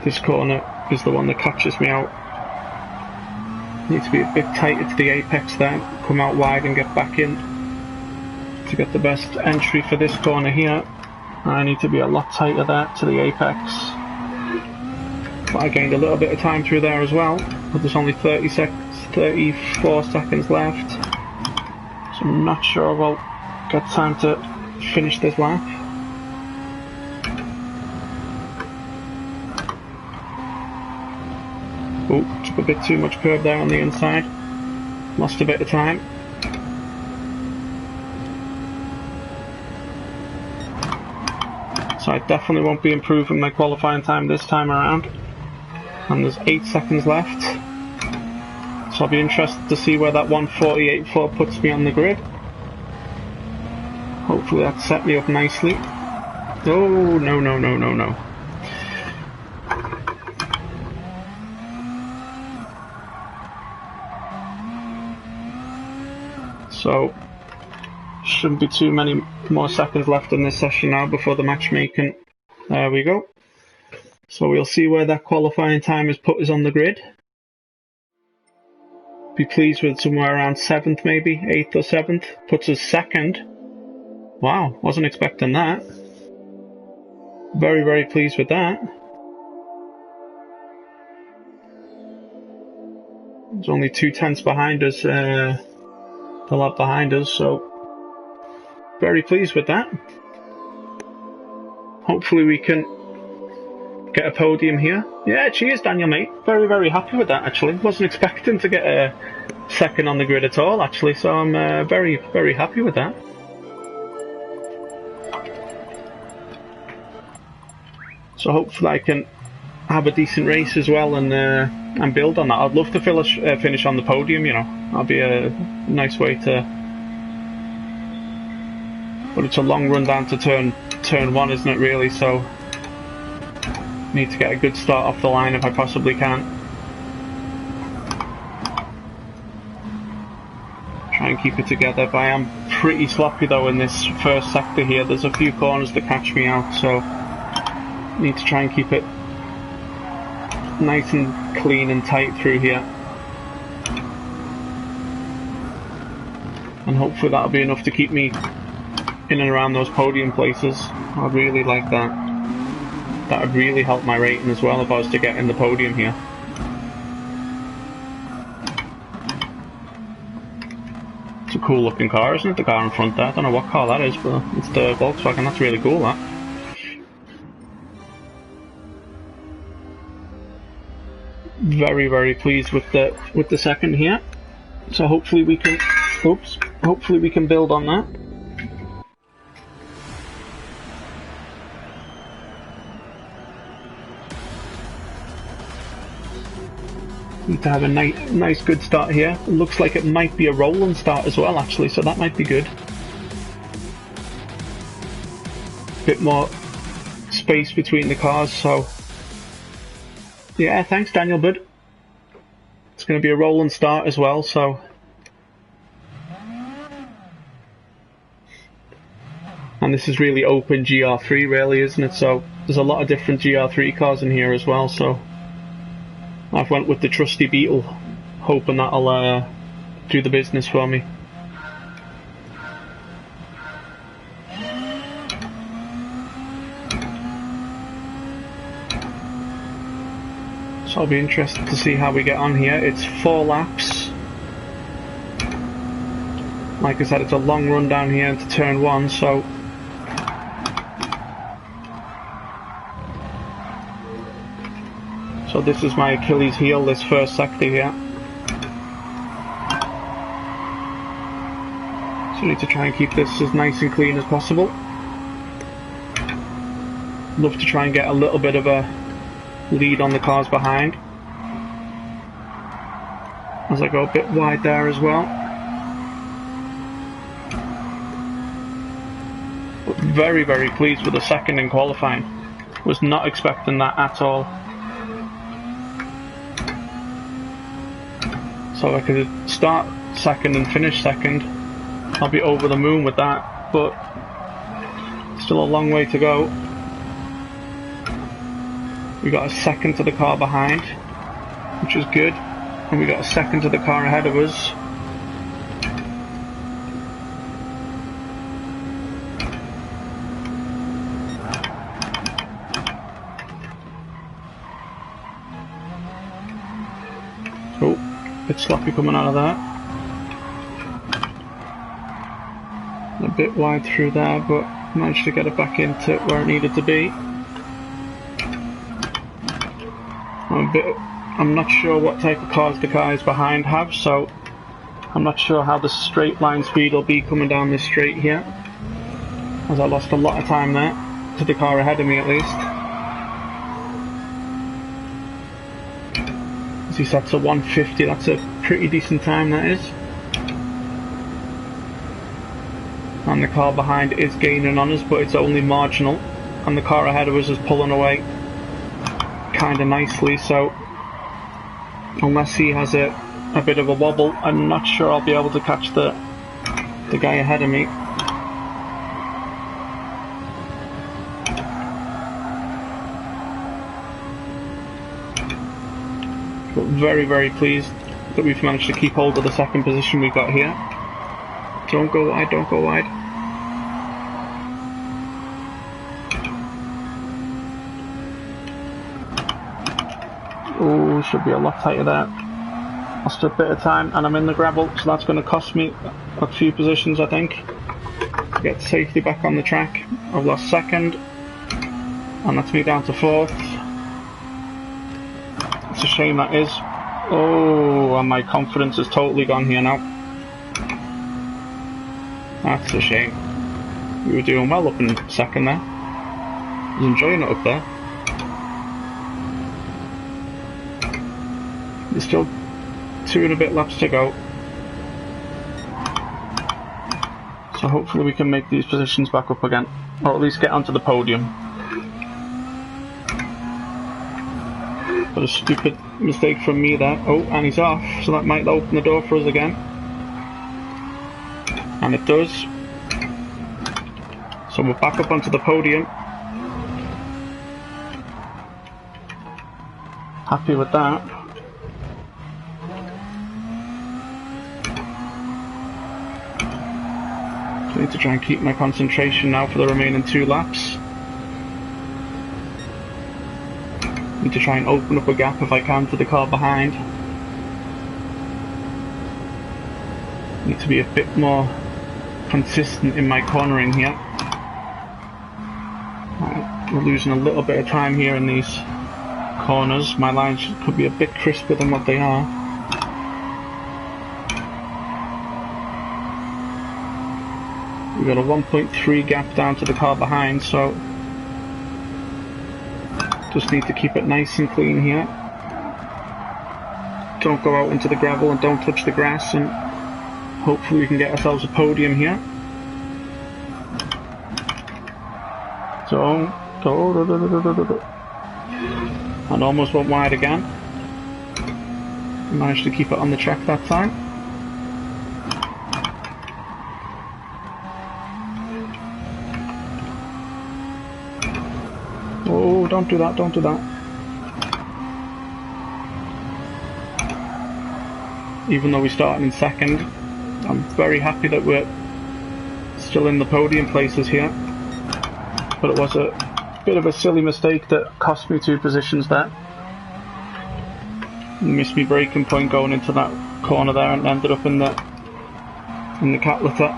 This corner is the one that catches me out. Need to be a bit tighter to the apex there, come out wide and get back in to get the best entry for this corner here. I need to be a lot tighter there to the apex. But I gained a little bit of time through there as well, but there's only 34 seconds left. So I'm not sure I'll get time to finish this lap. Oh, took a bit too much curb there on the inside. Lost a bit of time. So I definitely won't be improving my qualifying time this time around. And there's 8 seconds left. So I'll be interested to see where that 1:48.4 puts me on the grid. Hopefully that set me up nicely. Oh, no, no, no, no, no. So, shouldn't be too many more seconds left in this session now before the matchmaking There we go. So we'll see where that qualifying time has put us on the grid. Be pleased with somewhere around 7th, maybe 8th or 7th. Puts us 2nd. Wow, wasn't expecting that. Very, very pleased with that. There's only 2/10 behind us, the lap behind us, so very pleased with that. Hopefully we can get a podium here. Yeah, cheers Daniel, mate. Very, very happy with that, actually. Wasn't expecting to get a 2nd on the grid at all, actually, so I'm very, very happy with that. So hopefully I can have a decent race as well and build on that. I'd love to finish on the podium, you know. That'd be a nice way to... But it's a long run down to turn 1, isn't it, really? So need to get a good start off the line if I possibly can. Try and keep it together, but I am pretty sloppy though in this first sector here. There's a few corners that catch me out, so need to try and keep it nice and clean and tight through here. And hopefully that'll be enough to keep me in and around those podium places. I'd really like that. That would really help my rating as well if I was to get in the podium here. It's a cool looking car, isn't it? The car in front there. I don't know what car that is, but it's the Volkswagen. That's really cool, that. Very, very pleased with the 2nd here. So hopefully we can hopefully we can build on that. Need to have a nice good start here. It looks like it might be a rolling start as well, actually, so that might be good. Bit more space between the cars, so yeah, thanks Daniel, bud. It's going to be a rolling start as well, so and this is really open GR3 really, isn't it? So there's a lot of different GR3 cars in here as well, so I've went with the trusty Beetle, hoping that'll do the business for me. So I'll be interested to see how we get on here. It's 4 laps. Like I said, it's a long run down here into turn 1, so this is my Achilles heel, this first sector here. So I need to try and keep this as nice and clean as possible. Love to try and get a little bit of a lead on the cars behind, as I go a bit wide there as well. But very, very pleased with the 2nd in qualifying. Was not expecting that at all. So if I could start 2nd and finish 2nd, I'll be over the moon with that, but still a long way to go. We got a 2nd to the car behind, which is good, and we got a 2nd to the car ahead of us. Oh, bit sloppy coming out of that. A bit wide through there, but managed to get it back into where it needed to be. I'm not sure what type of cars the guys behind have, so I'm not sure how the straight line speed will be coming down this straight here, as I lost a lot of time there, to the car ahead of me at least. As he set to 150, that's a pretty decent time, that is. And the car behind is gaining on us, but it's only marginal, and the car ahead of us is pulling away kind of nicely, so unless he has a bit of a wobble, I'm not sure I'll be able to catch the guy ahead of me. But very, very pleased that we've managed to keep hold of the second position we got here. Don't go wide, don't go wide. Oh, should be a lot tighter there. Lost a bit of time and I'm in the gravel, so that's going to cost me a few positions, I think. Get safely back on the track. I've lost second, and that's me down to fourth. It's a shame, that is. Oh, and my confidence is totally gone here now. That's a shame. We were doing well up in second there. I was enjoying it up there. There's still 2 and a bit laps to go. So hopefully we can make these positions back up again, or at least get onto the podium. But a stupid mistake from me there. Oh, and he's off, so that might open the door for us again. And it does. So we're back up onto the podium. Happy with that. I need to try and keep my concentration now for the remaining 2 laps. Need to try and open up a gap if I can to the car behind. Need to be a bit more consistent in my cornering here. Right, we're losing a little bit of time here in these corners. My lines could be a bit crisper than what they are. We've got a 1.3 gap down to the car behind, so just need to keep it nice and clean here. Don't go out into the gravel and don't touch the grass, and hopefully we can get ourselves a podium here. So, and almost went wide again. Managed to keep it on the track that time. Oh, don't do that, don't do that. Even though we started in second, I'm very happy that we're still in the podium places here. But it was a bit of a silly mistake that cost me 2 positions there. Missed me braking point going into that corner there and ended up in the cat litter.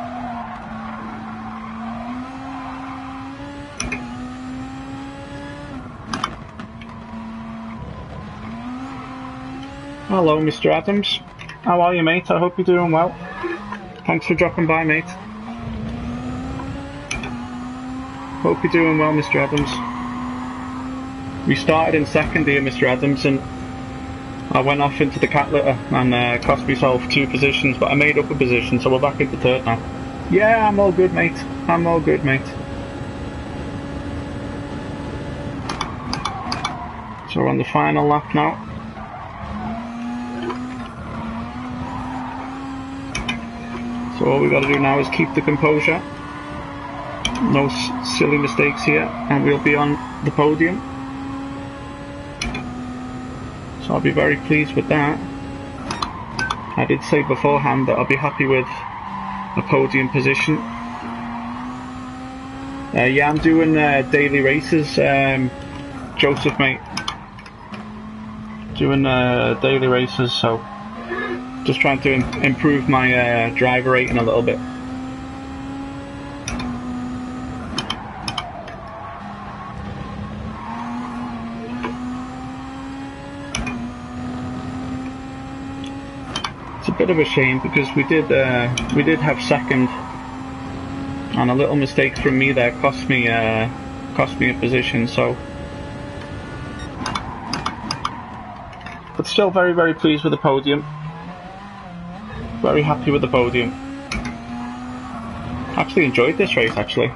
Hello, Mr. Adams. How are you, mate? I hope you're doing well. Thanks for dropping by, mate. Hope you're doing well, Mr. Adams. We started in second here, Mr. Adams, and I went off into the cat litter and cost myself 2 positions, but I made up a position, so we're back into third now. Yeah, I'm all good, mate. I'm all good, mate. So we're on the final lap now. So all we've got to do now is keep the composure. No silly mistakes here, and we'll be on the podium. So I'll be very pleased with that. I did say beforehand that I'll be happy with a podium position. Yeah, I'm doing daily races, Joseph, mate. Doing daily races, so just trying to improve my driver rating a little bit. It's a bit of a shame because we did have second, and a little mistake from me there cost me a position. So, but still very, very pleased with the podium. Very happy with the podium. Actually enjoyed this race, actually.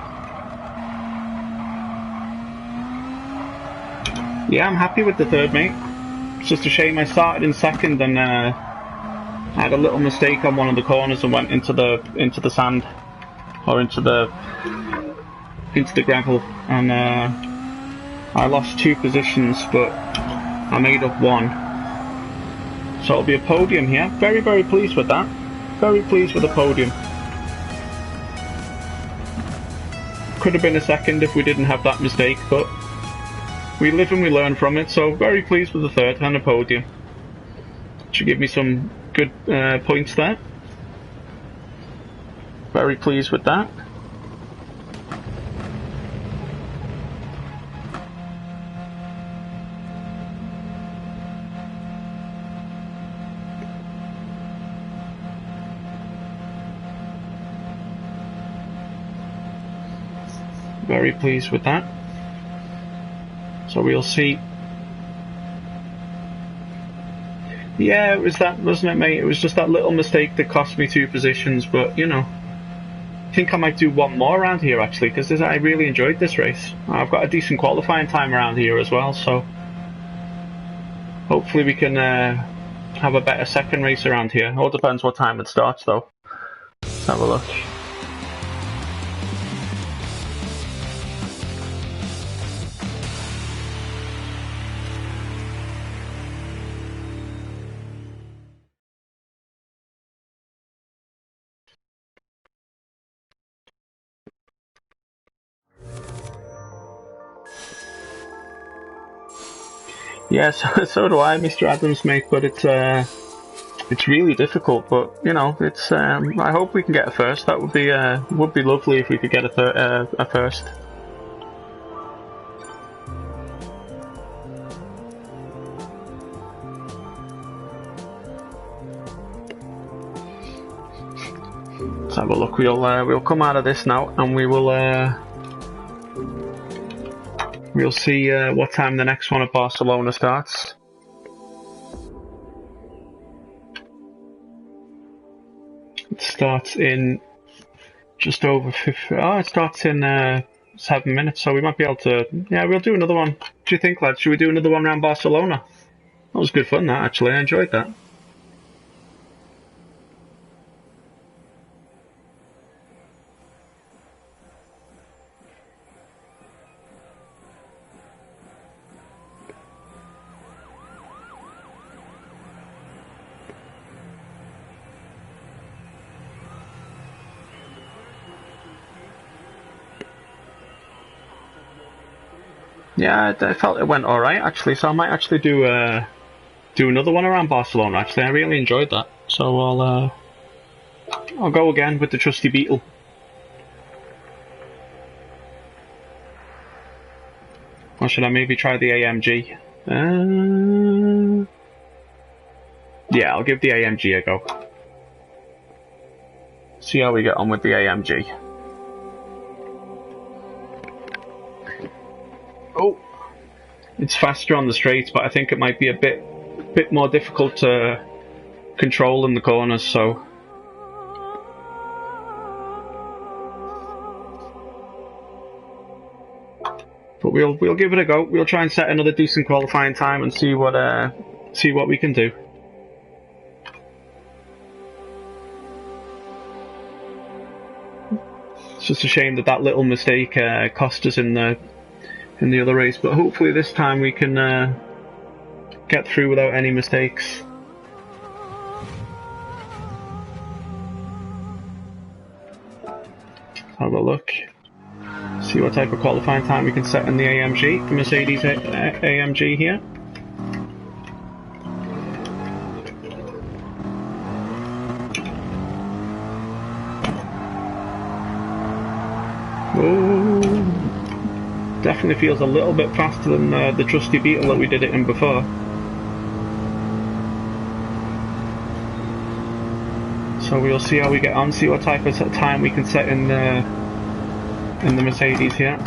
Yeah, I'm happy with the third, mate. It's just a shame I started in second and I had a little mistake on one of the corners and went into the sand, or into the gravel, and I lost 2 positions, but I made up 1. So it'll be a podium here. Very, very pleased with that. Very pleased with the podium. Could have been a second if we didn't have that mistake, but we live and we learn from it, so very pleased with the third and a podium. Should give me some good points there. Very pleased with that. Very pleased with that. So we'll see. Yeah, it was that, wasn't it, mate? It was just that little mistake that cost me 2 positions, but, you know. I think I might do one more around here, actually, because I really enjoyed this race. I've got a decent qualifying time around here as well, so hopefully we can have a better second race around here. All depends what time it starts, though. Let's have a look. Yeah, so do I, Mr. Adams, mate. But it's really difficult. But you know, it's. I hope we can get a first. That would be lovely if we could get a first. Let's have a look. We'll come out of this now, and we'll see what time the next one at Barcelona starts. It starts in just over 50. Oh, it starts in 7 minutes, so we might be able to. Yeah, we'll do another one. What do you think, lads? Should we do another one around Barcelona? That was good fun, that, actually. I enjoyed that. Yeah, I felt it went alright, actually, so I might actually do another one around Barcelona, actually. I really enjoyed that. So I'll go again with the trusty Beetle. Or should I maybe try the AMG? Yeah, I'll give the AMG a go. See how we get on with the AMG. Oh, it's faster on the straights, but I think it might be a bit more difficult to control in the corners, so. But we'll give it a go. We'll try and set another decent qualifying time and see what we can do. It's just a shame that little mistake cost us in the other race, but hopefully this time we can get through without any mistakes. Have a look. See what type of qualifying time we can set in the AMG, the Mercedes AMG here. Oh, definitely feels a little bit faster than the trusty Beetle that we did it in before. So we'll see how we get on, see what type of time we can set in the Mercedes here.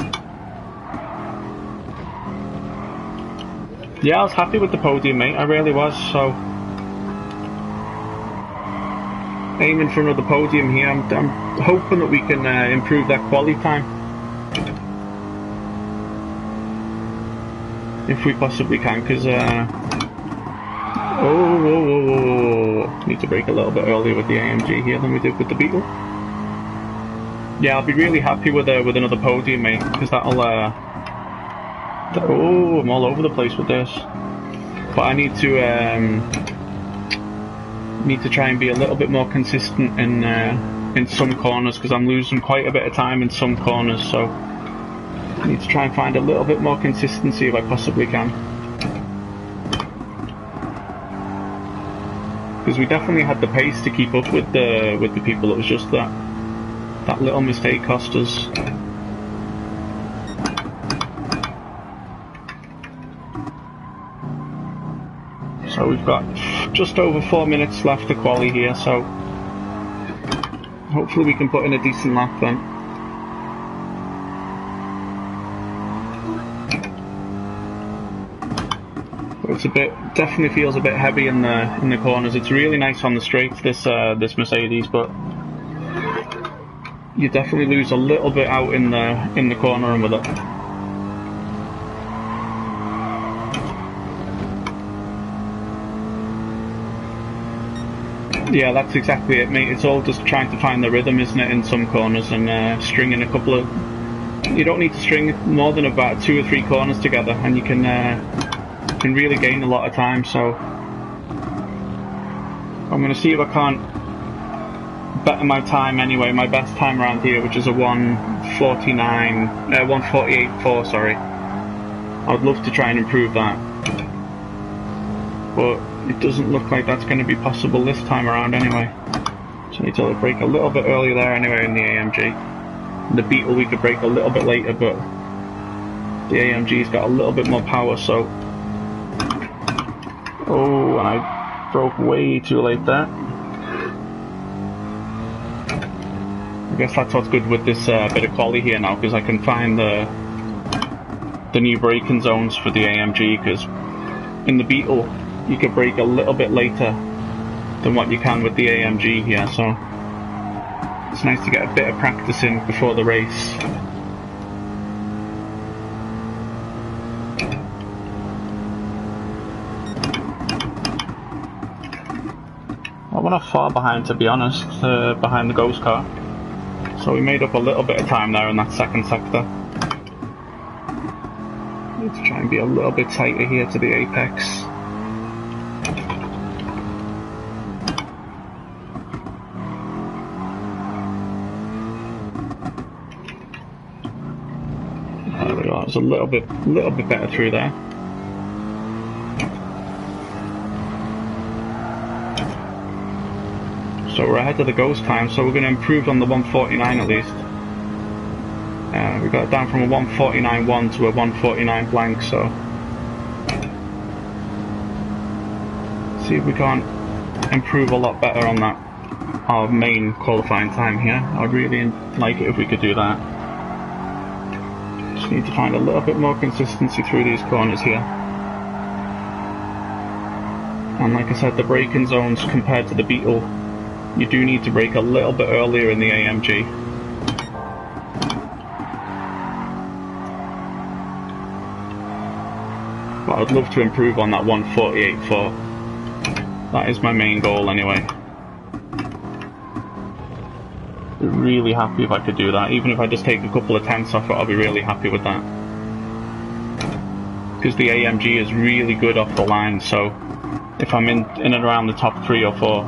Yeah, I was happy with the podium, mate. I really was. So aiming for another podium here. I'm hoping that we can improve that quali time, if we possibly can. Because need to brake a little bit earlier with the AMG here than we did with the Beetle. Yeah, I'll be really happy with another podium, mate, because that'll. Oh, I'm all over the place with this. But I need to Need to try and be a little bit more consistent in some corners, because I'm losing quite a bit of time in some corners, so I need to try and find a little bit more consistency if I possibly can. Because we definitely had the pace to keep up with the people. It was just that little mistake cost us. So we've got just over 4 minutes left to quali here, so hopefully we can put in a decent lap then. But it's definitely feels a bit heavy in the corners. It's really nice on the straights, this Mercedes, but you definitely lose a little bit out in the corner and with it. Yeah, that's exactly it, mate. It's all just trying to find the rhythm, isn't it, in some corners, and stringing a couple of... You don't need to string more than about 2 or 3 corners together, and you can really gain a lot of time. So I'm going to see if I can't better my time anyway, my best time around here, which is a 1:48.4, sorry. I'd love to try and improve that, but it doesn't look like that's going to be possible this time around anyway. So I need to brake a little bit earlier there anyway in the AMG. The Beetle we could brake a little bit later, but the AMG's got a little bit more power, so... Oh, and I broke way too late there. I guess that's what's good with this bit of quali here now, because I can find the new braking zones for the AMG, because in the Beetle you could brake a little bit later than what you can with the AMG here, so it's nice to get a bit of practice in before the race. Well, we're not far behind, to be honest, behind the ghost car. So we made up a little bit of time there in that second sector. Need to try and be a little bit tighter here to the apex. There we go, it was a little bit better through there. So we're ahead of the ghost time, so we're going to improve on the 1:49 at least. We got it down from a 1:49.1 to a 1:49 blank, so see if we can't improve a lot better on that, our main qualifying time here. I'd really like it if we could do that. Just need to find a little bit more consistency through these corners here. And like I said, the braking zones compared to the Beetle, you do need to brake a little bit earlier in the AMG. But I'd love to improve on that 1:48.4. That is my main goal anyway. Really happy if I could do that. Even if I just take a couple of tenths off it, I'll be really happy with that. Because the AMG is really good off the line, so if I'm in and around the top 3 or 4,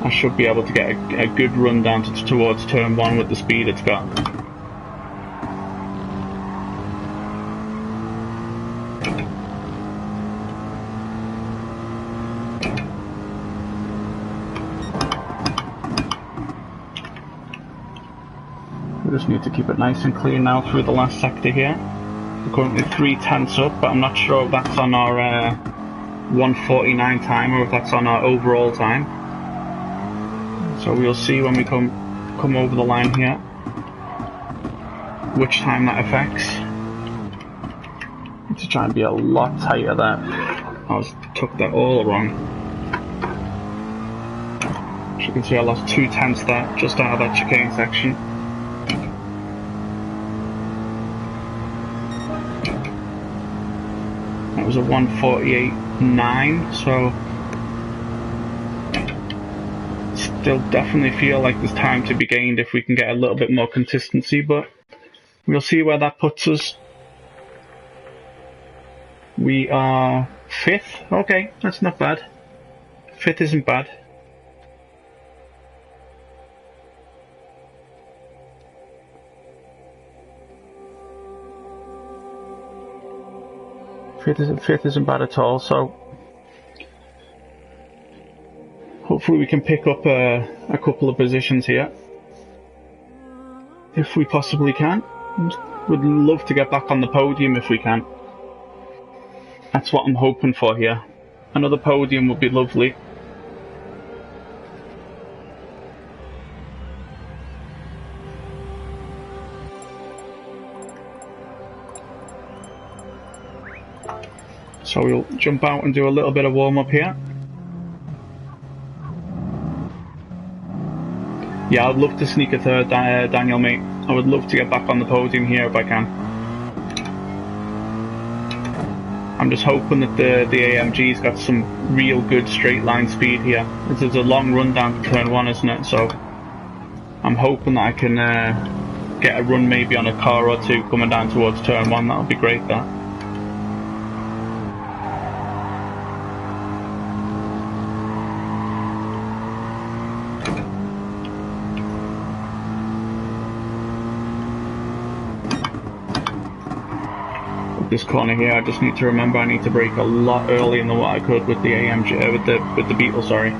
I should be able to get a good run down towards turn 1 with the speed it's got. We just need to keep it nice and clean now through the last sector here. We're currently 3 tenths up, but I'm not sure if that's on our 1:49 time or if that's on our overall time. So we'll see when we come over the line here which time that affects. Need to try and be a lot tighter there. I took that all wrong. As you can see, I lost 2 tenths there, just out of that chicane section. That was a 1:48.9, so still definitely feel like there's time to be gained if we can get a little bit more consistency, but we'll see where that puts us. We are 5th. Okay, that's not bad. 5th isn't bad. Fifth isn't bad at all, so hopefully we can pick up a couple of positions here, if we possibly can. Would love to get back on the podium if we can. That's what I'm hoping for here. Another podium would be lovely. So we'll jump out and do a little bit of warm-up here. Yeah, I'd love to sneak a third, Daniel, mate. I would love to get back on the podium here if I can. I'm just hoping that the AMG's got some real good straight line speed here. This is a long run down to turn 1, isn't it? So I'm hoping that I can get a run maybe on a car or two coming down towards turn 1. That would be great, that. This corner here, I just need to remember I need to brake a lot earlier than what I could with the AMG, with the Beetle, sorry.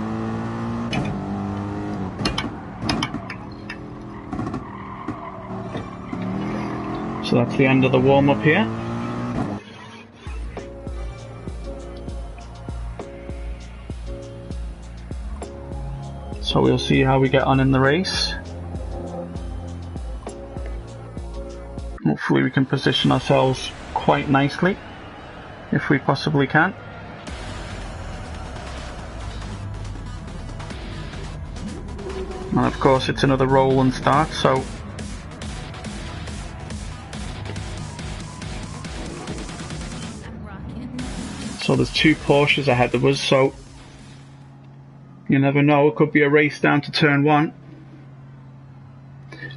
So that's the end of the warm-up here. So we'll see how we get on in the race. Hopefully we can position ourselves quite nicely, if we possibly can. And of course it's another roll and start, so there's 2 Porsches ahead of us, so you never know, it could be a race down to turn 1.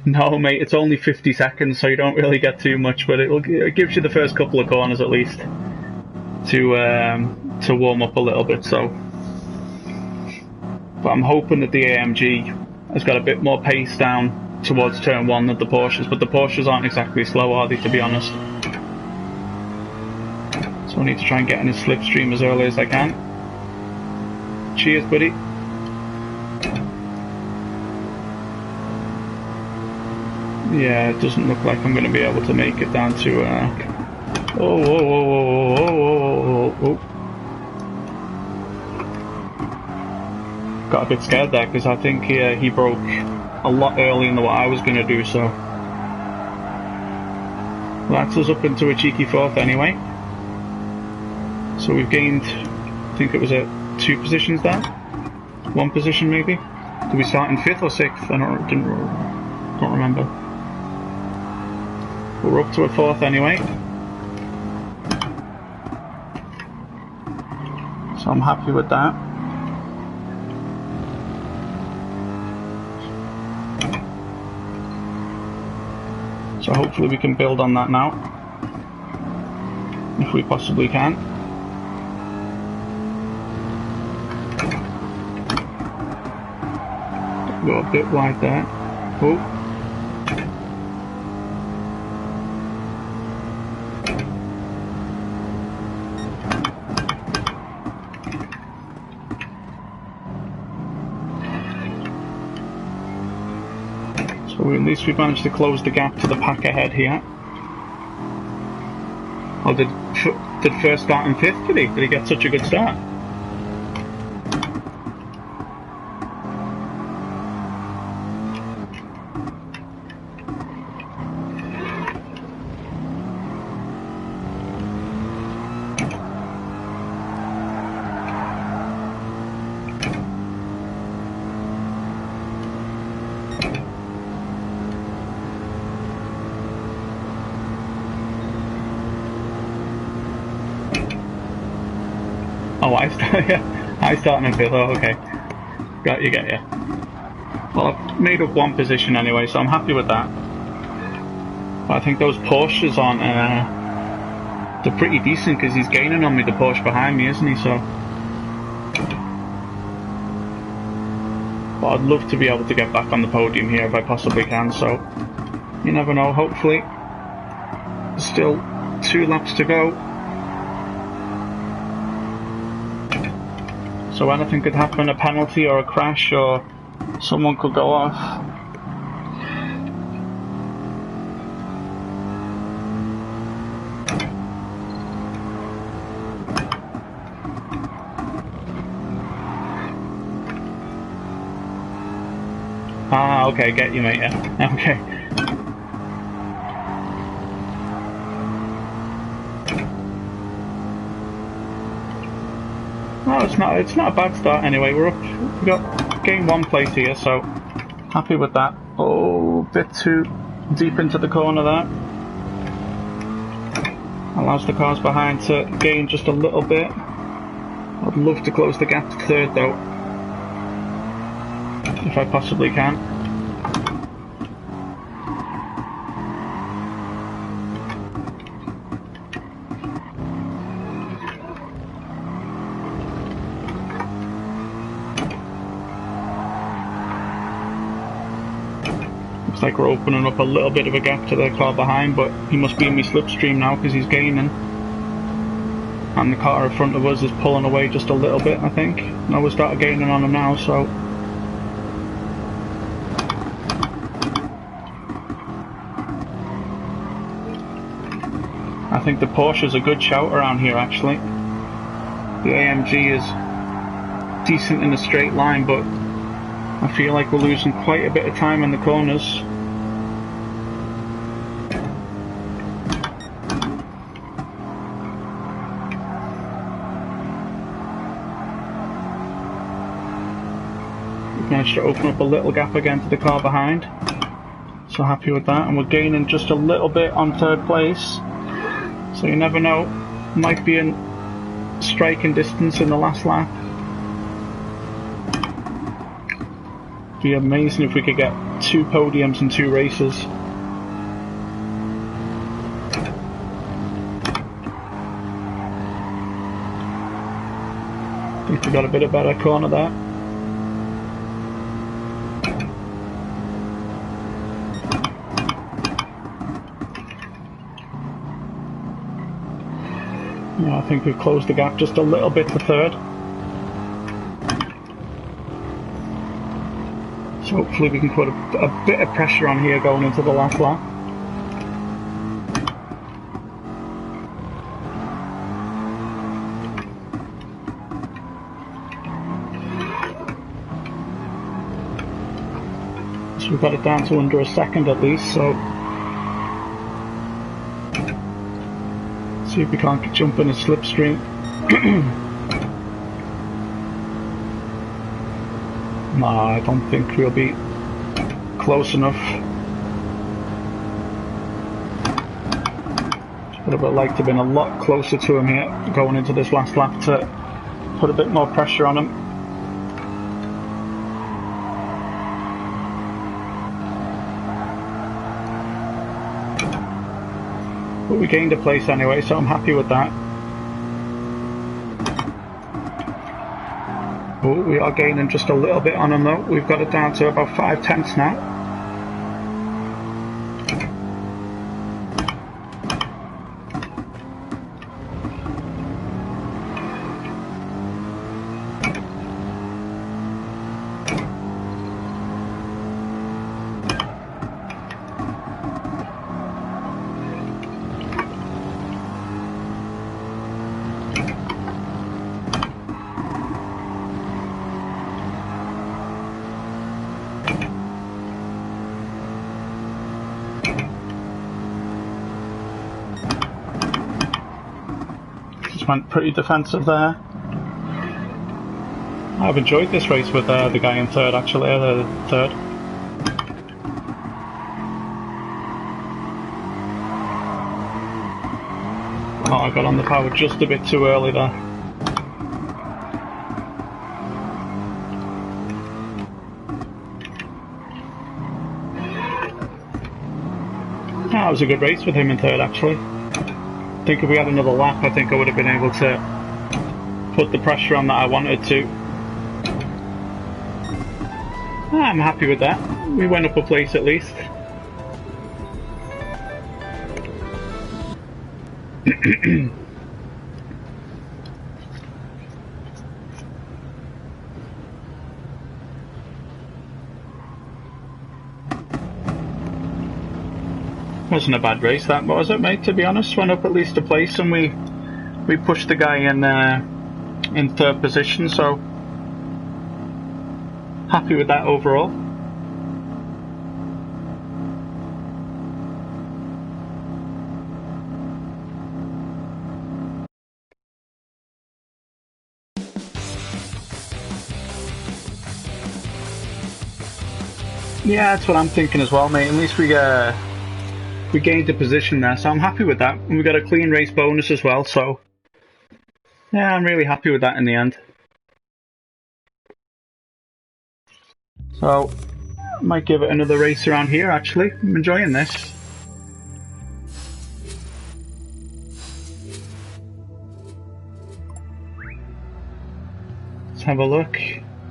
No, mate, it's only 50 seconds, so you don't really get too much, but it gives you the first couple of corners at least to warm up a little bit. So, but I'm hoping that the AMG has got a bit more pace down towards turn 1 than the Porsches, but the Porsches aren't exactly slow, are they, to be honest? So I need to try and get in his slipstream as early as I can. Cheers, buddy. Yeah, it doesn't look like I'm going to be able to make it down to, Got a bit scared there, because I think he broke a lot earlier than what I was going to do, so. Well, that's us up into a cheeky 4th anyway. So we've gained, I think it was 2 positions there? 1 position maybe? Did we start in 5th or 6th? I don't remember. We're up to a 4th anyway, so I'm happy with that. So hopefully we can build on that now, if we possibly can. Go a bit wide there. Oh. So at least we've managed to close the gap to the pack ahead here. Oh, did first start in 5th, did he? Did he get such a good start? Oh, I start in 5th, oh, okay. Got you. Well, I've made up 1 position anyway, so I'm happy with that. But I think those Porsches aren't, they're pretty decent, because he's gaining on me, the Porsche behind me, isn't he, so. But I'd love to be able to get back on the podium here if I possibly can, so. You never know, hopefully. There's still 2 laps to go. So anything could happen, a penalty or a crash, or someone could go off. Ah, okay, get you, mate, yeah. Okay. No, it's not a bad start anyway. We got gained 1 place here, so happy with that. Oh, a bit too deep into the corner there. Allows the cars behind to gain just a little bit. I'd love to close the gap to third though, if I possibly can. Looks like we're opening up a little bit of a gap to the car behind, but he must be in my slipstream now because he's gaining. And the car in front of us is pulling away just a little bit, I think. Now we started gaining on him now, so... I think the Porsche's a good shout around here, actually. The AMG is decent in a straight line, but I feel like we're losing quite a bit of time in the corners. We've managed to open up a little gap again to the car behind. So happy with that, and we're gaining just a little bit on third place. So you never know, might be in striking distance in the last lap. Be amazing if we could get 2 podiums in 2 races. I think we got a bit of better corner there. Yeah, I think we've closed the gap just a little bit to third. So hopefully we can put a bit of pressure on here going into the last lap. So we've got it down to under a second at least, so see if we can't jump in a slipstream. No, I don't think we'll be close enough. But I would like to have been a lot closer to him here going into this last lap to put a bit more pressure on him. But we gained a place anyway, so I'm happy with that. Oh, we are gaining just a little bit on him though. We've got it down to about 5/10 now. Went pretty defensive there. I've enjoyed this race with the guy in third, actually, third. Oh, I got on the power just a bit too early there. That was a good race with him in third, actually. I think if we had another lap, I think I would have been able to put the pressure on that I wanted to. I'm happy with that. We went up a place at least. Wasn't a bad race that, was it, mate? To be honest, went up at least a place, and we pushed the guy in third position. So happy with that overall. Yeah, that's what I'm thinking as well, mate. At least we gained a position there, so I'm happy with that. And we got a clean race bonus as well, so yeah, I'm really happy with that in the end. So I might give it another race around here, actually. I'm enjoying this. Let's have a look.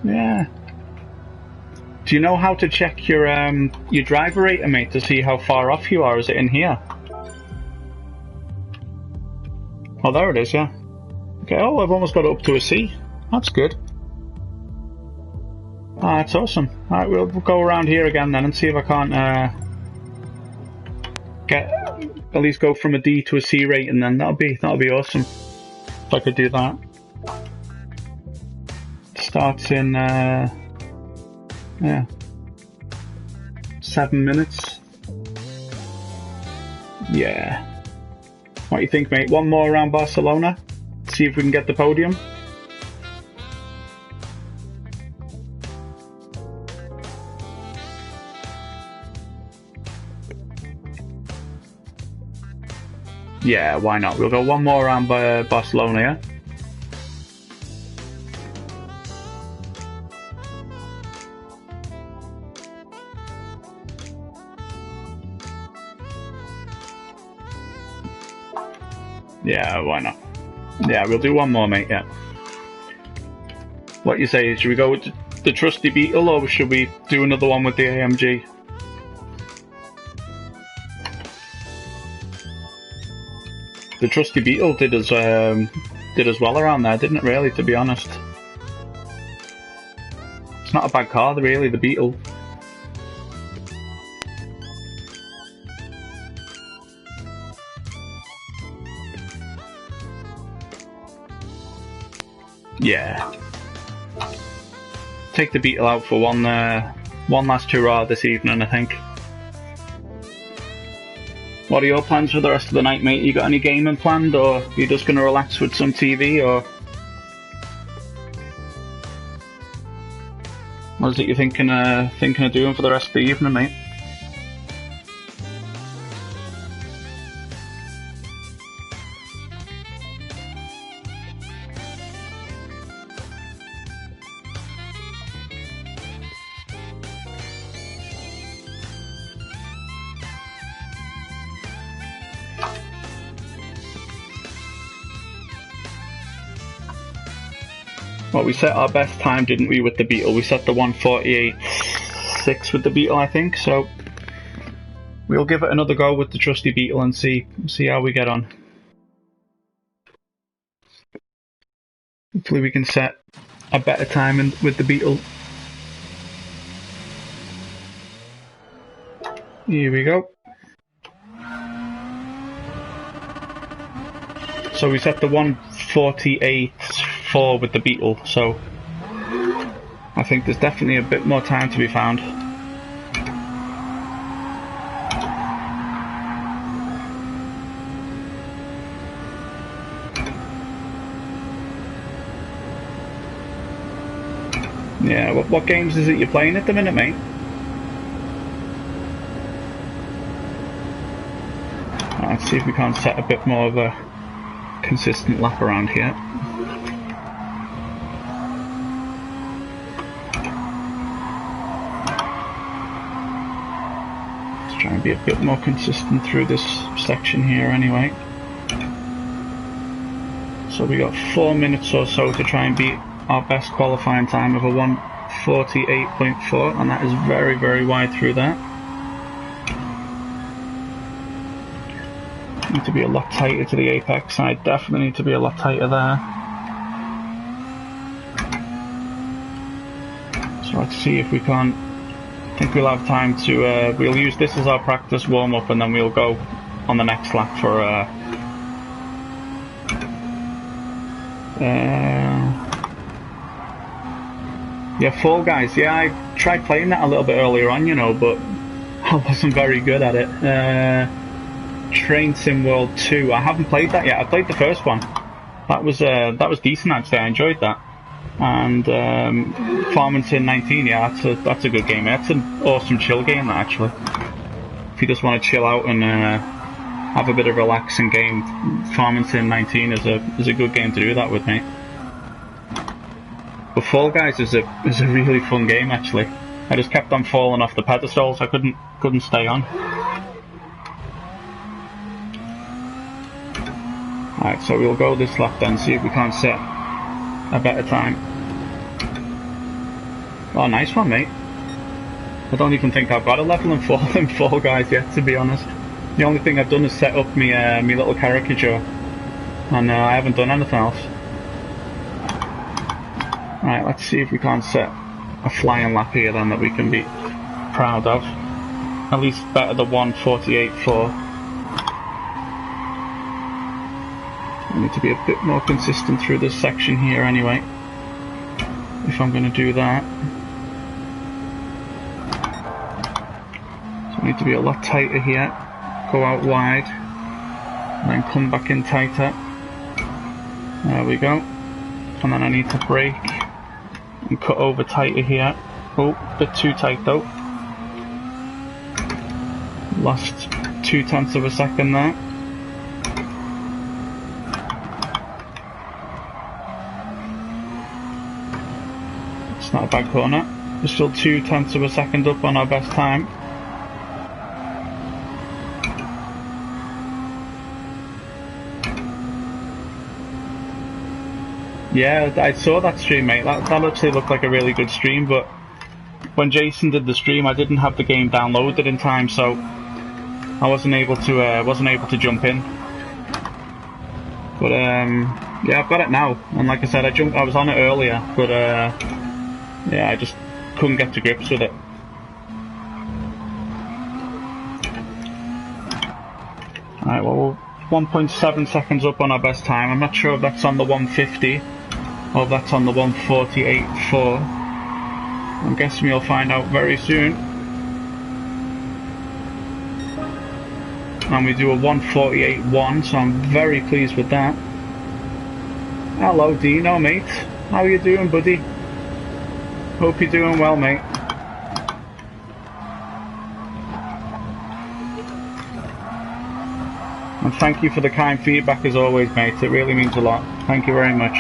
Yeah. Do you know how to check your driver rater, mate, to see how far off you are? Is it in here? Oh, there it is, yeah. Okay, oh, I've almost got it up to a C. That's good. Ah, that's awesome. Alright, we'll go around here again then and see if I can't at least go from a D to a C rating then. That'll be awesome. If I could do that. Starts in yeah, 7 minutes. Yeah. What do you think, mate? One more around Barcelona? See if we can get the podium? Yeah, why not? We'll go one more around Barcelona, yeah? Yeah, why not? Yeah, we'll do one more, mate, yeah. What you say, should we go with the trusty Beetle, or should we do another one with the AMG? The trusty Beetle did as well around there, didn't it, really, to be honest? It's not a bad car, really, the Beetle. Yeah. Take the Beetle out for one last hurrah this evening, I think. What are your plans for the rest of the night, mate? You got any gaming planned, or are you just going to relax with some TV, or what is it you're thinking of doing for the rest of the evening, mate? Well, we set our best time, didn't we, with the Beetle? We set the 1:48.6 with the Beetle, I think, so we'll give it another go with the trusty Beetle and see how we get on. Hopefully we can set a better time with the Beetle. Here we go. So we set the 1:48.4 with the Beetle, so I think there's definitely a bit more time to be found. Yeah, what games is it you're playing at the minute, mate? Let's see if we can't set a bit more of a consistent lap around here. Let's try and be a bit more consistent through this section here anyway. So we got 4 minutes or so to try and beat our best qualifying time of a 1:48.4, and that is very, very wide through that. Need to be a lot tighter to the apex. I definitely need to be a lot tighter there. So let's see if we can't I think we'll have time to, we'll use this as our practice warm-up, and then we'll go on the next lap for yeah, Fall Guys. Yeah, I tried playing that a little bit earlier on, you know, but I wasn't very good at it. Train Sim World 2, I haven't played that yet. I played the first one. That was decent actually. I enjoyed that. And Farming Sim 19, yeah, that's a good game. That's an awesome chill game, that, actually. If you just want to chill out and have a bit of relaxing game, Farming Sim 19 is a good game to do that with, mate. But Fall Guys is a really fun game, actually. I just kept on falling off the pedestals. I couldn't stay on. Alright, so we'll go this lap then, see if we can't set a better time. Oh, nice one, mate. I don't even think I've got a level in Fall Guys yet, to be honest. The only thing I've done is set up me little caricature, and I haven't done anything else. Right, let's see if we can't set a flying lap here then that we can be proud of. At least better than 1:48.4. I need to be a bit more consistent through this section here anyway, if I'm going to do that. So I need to be a lot tighter here, go out wide, and then come back in tighter. There we go. And then I need to brake and cut over tighter here. Oh, a bit too tight though. Lost 0.2 of a second there. It's not a bad corner. We're still 0.2 of a second up on our best time. Yeah, I saw that stream, mate. That actually looked like a really good stream, but when Jason did the stream, I didn't have the game downloaded in time, so I wasn't able to jump in. But yeah, I've got it now, and like I said, I was on it earlier, but yeah, I just couldn't get to grips with it. Alright, well, we're 1.7 seconds up on our best time. I'm not sure if that's on the 150 or if that's on the 1:48.4. I'm guessing we'll find out very soon. And we do a 1:48.1, so I'm very pleased with that. Hello Dino, mate. How are you doing, buddy? Hope you're doing well, mate. And thank you for the kind feedback as always, mate. It really means a lot. Thank you very much.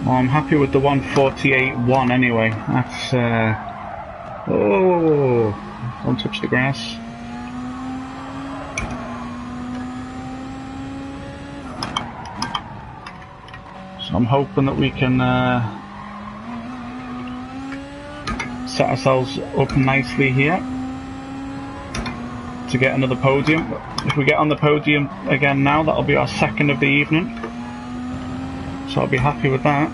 Well, I'm happy with the 1:48.1 anyway. That's oh, don't touch the grass. So I'm hoping that we can set ourselves up nicely here to get another podium. If we get on the podium again now, that'll be our second of the evening. So I'll be happy with that.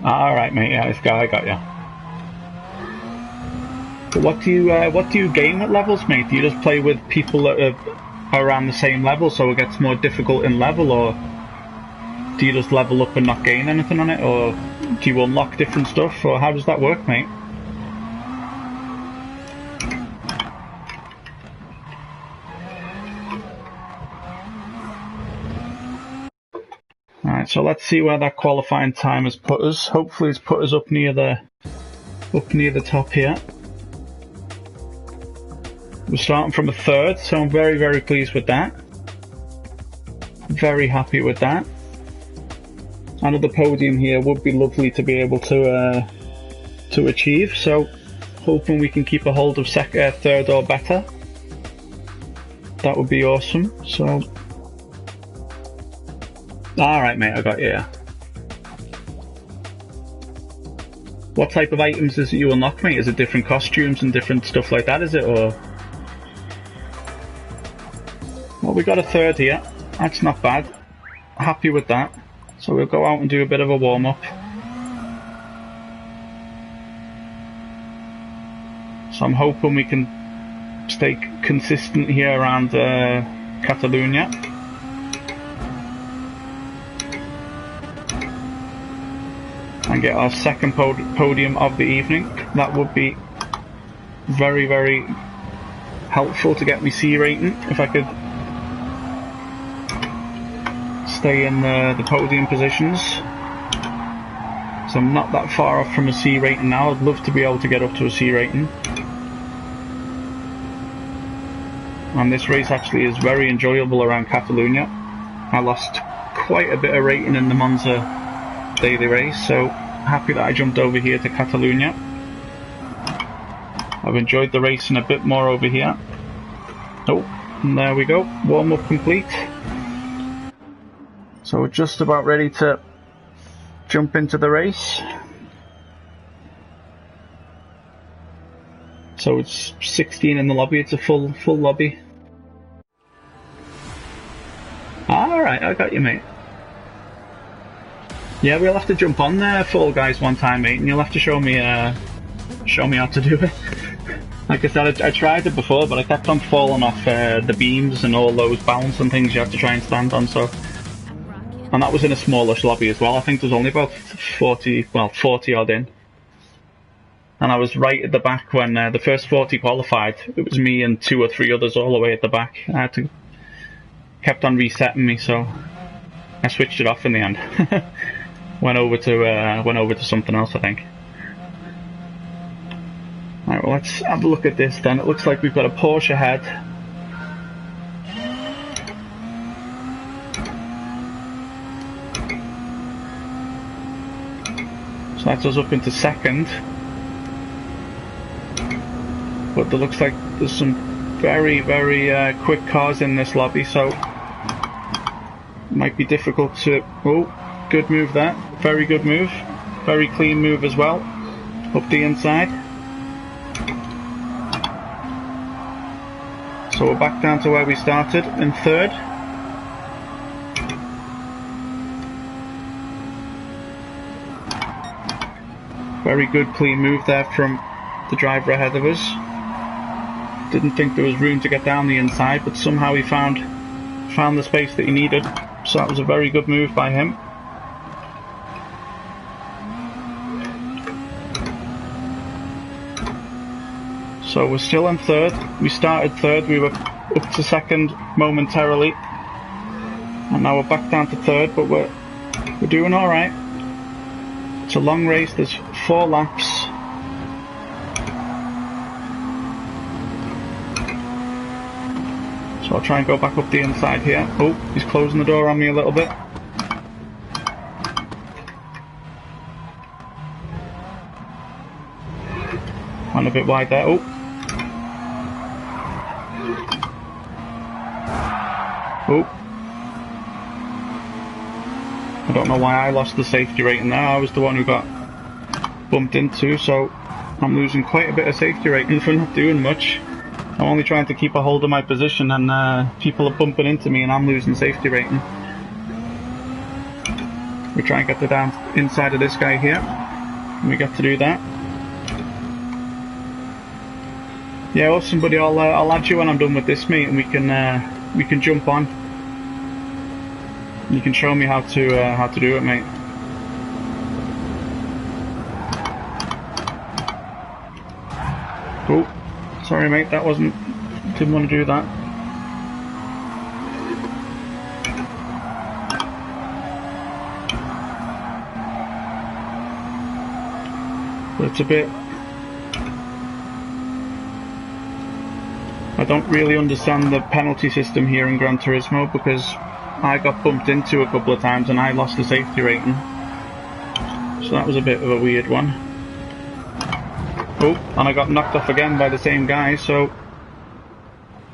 Alright, mate, yeah, this guy got you. But what do you gain at levels, mate? Do you just play with people that are around the same level so it gets more difficult in level, or do you just level up and not gain anything on it, or do you unlock different stuff, or how does that work, mate? Alright, so let's see where that qualifying time has put us. Hopefully it's put us up near the top here. We're starting from a third, so I'm very, very pleased with that. Very happy with that. Another podium here would be lovely to be able to achieve, so hoping we can keep a hold of third or better. That would be awesome. So Alright mate, I got you. What type of items is it you unlock, mate? Is it different costumes and different stuff like that, is it, or...? Well, we got a third here. That's not bad. Happy with that. So we'll go out and do a bit of a warm-up. So I'm hoping we can stay consistent here around Catalonia. And get our second podium of the evening. That would be very, very helpful to get me C rating if I could stay in the podium positions. So I'm not that far off from a C rating now. I'd love to be able to get up to a C rating. And this race actually is very enjoyable around Catalonia. I lost quite a bit of rating in the Monza daily race, so happy that I jumped over here to Catalonia. I've enjoyed the racing a bit more over here. Oh, and there we go, warm up complete. So we're just about ready to jump into the race. So it's 16 in the lobby, it's a full lobby. Alright, I got you mate. Yeah, we'll have to jump on there, Fall Guys, one time, mate, and you'll have to show me how to do it. Like I said, I tried it before, but I kept on falling off the beams and all those bounds and things you have to try and stand on. So, and that was in a smallish lobby as well. I think there was only about 40 odd in. And I was right at the back when the first 40 qualified. It was me and 2 or 3 others all the way at the back. I had to kept on resetting me, so I switched it off in the end. went over to something else, I think. Right, well, let's have a look at this then. It looks like we've got a Porsche ahead. So that's us up into second. But there looks like there's some very, very quick cars in this lobby, so it might be difficult to... Oh, good move there. Very good move. Very clean move as well. Up the inside. So we're back down to where we started, in third. Very good clean move there from the driver ahead of us. Didn't think there was room to get down the inside, but somehow he found the space that he needed. So that was a very good move by him. So we're still in third. We started third, we were up to second momentarily. And now we're back down to third, but we're doing alright. It's a long race, there's 4 laps. So I'll try and go back up the inside here. Oh, he's closing the door on me a little bit. Went a bit wide there. Oh. Oh. I don't know why I lost the safety rating there. I was the one who got bumped into, so I'm losing quite a bit of safety rating for not doing much. I'm only trying to keep a hold of my position, and people are bumping into me and I'm losing safety rating. We try and get the down inside of this guy here. And we get to do that. Yeah, well, somebody, I'll add you when I'm done with this, mate, and we can jump on. You can show me how to do it, mate. Oh, sorry, mate. That didn't want to do that. But it's a bit. I don't really understand the penalty system here in Gran Turismo, because I got bumped into a couple of times and I lost the safety rating. So that was a bit of a weird one. Oh, and I got knocked off again by the same guy, so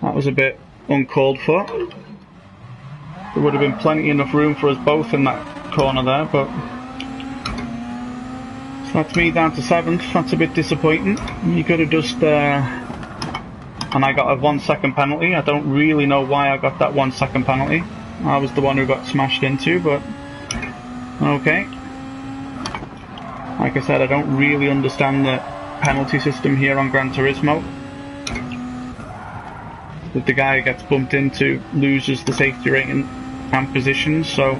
that was a bit uncalled for. There would have been plenty enough room for us both in that corner there, but so that's me down to 7th. That's a bit disappointing. You could have just and I got a 1 second penalty. I don't really know why I got that 1 second penalty. I was the one who got smashed into, but okay. Like I said, I don't really understand the penalty system here on Gran Turismo. That the guy who gets bumped into loses the safety rating and positions, so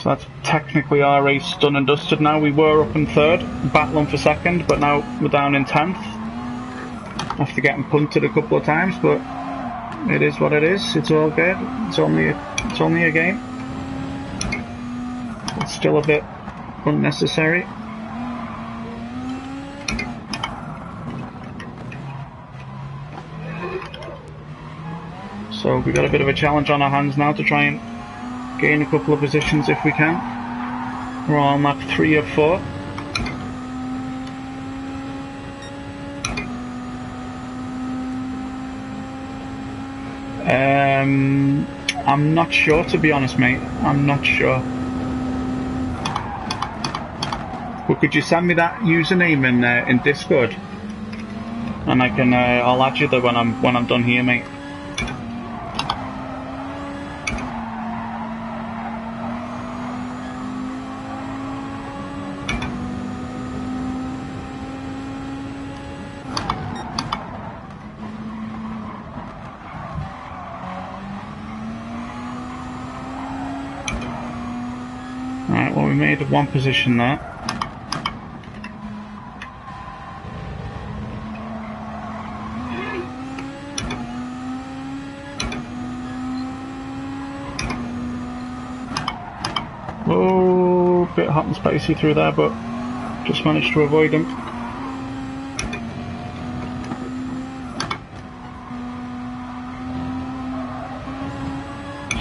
that's technically our race done and dusted now. We were up in 3rd, battling for 2nd, but now we're down in 10th. After getting punted a couple of times, but it is what it is. It's all good. It's only a game. It's still a bit unnecessary. So we've got a bit of a challenge on our hands now to try and gain a couple of positions if we can. We're on lap 3 of 4. I'm not sure, to be honest, mate. I'm not sure. But could you send me that username in Discord, and I can I'll add you there when I'm done here, mate. Alright, well, we made 1 position there. Oh, a bit hot and spicy through there, but just managed to avoid him.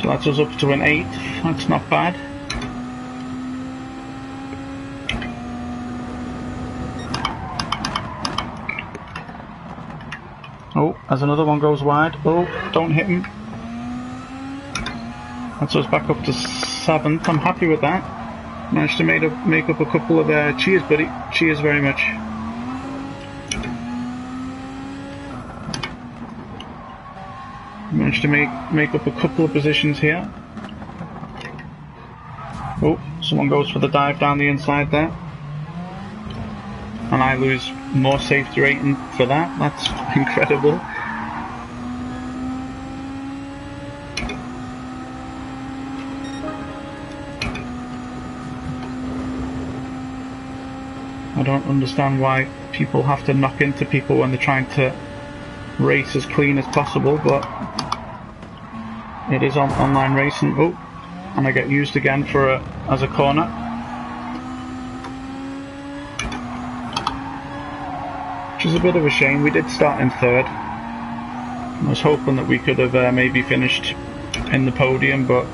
So that's us up to an 8th. That's not bad. Oh, as another one goes wide. Oh, don't hit him. That's us back up to 7th. I'm happy with that. Managed to make up a couple of cheers, buddy. Cheers very much. Managed to make up a couple of positions here. Oh, someone goes for the dive down the inside there. And I lose more safety rating for that. That's incredible. I don't understand why people have to knock into people when they're trying to race as clean as possible, but it is on online racing. Oh, and I get used again for as a corner. Which is a bit of a shame. We did start in 3rd. I was hoping that we could have maybe finished in the podium, but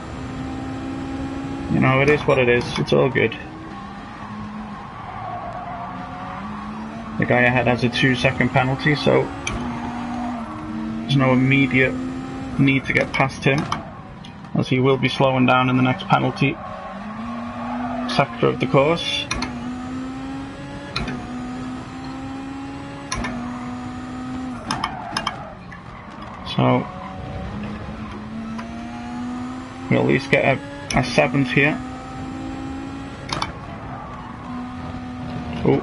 you know, it is what it is. It's all good. The guy ahead has a 2-second penalty, so there's no immediate need to get past him, as he will be slowing down in the next penalty sector of the course. So we'll at least get a 7th here. Oh,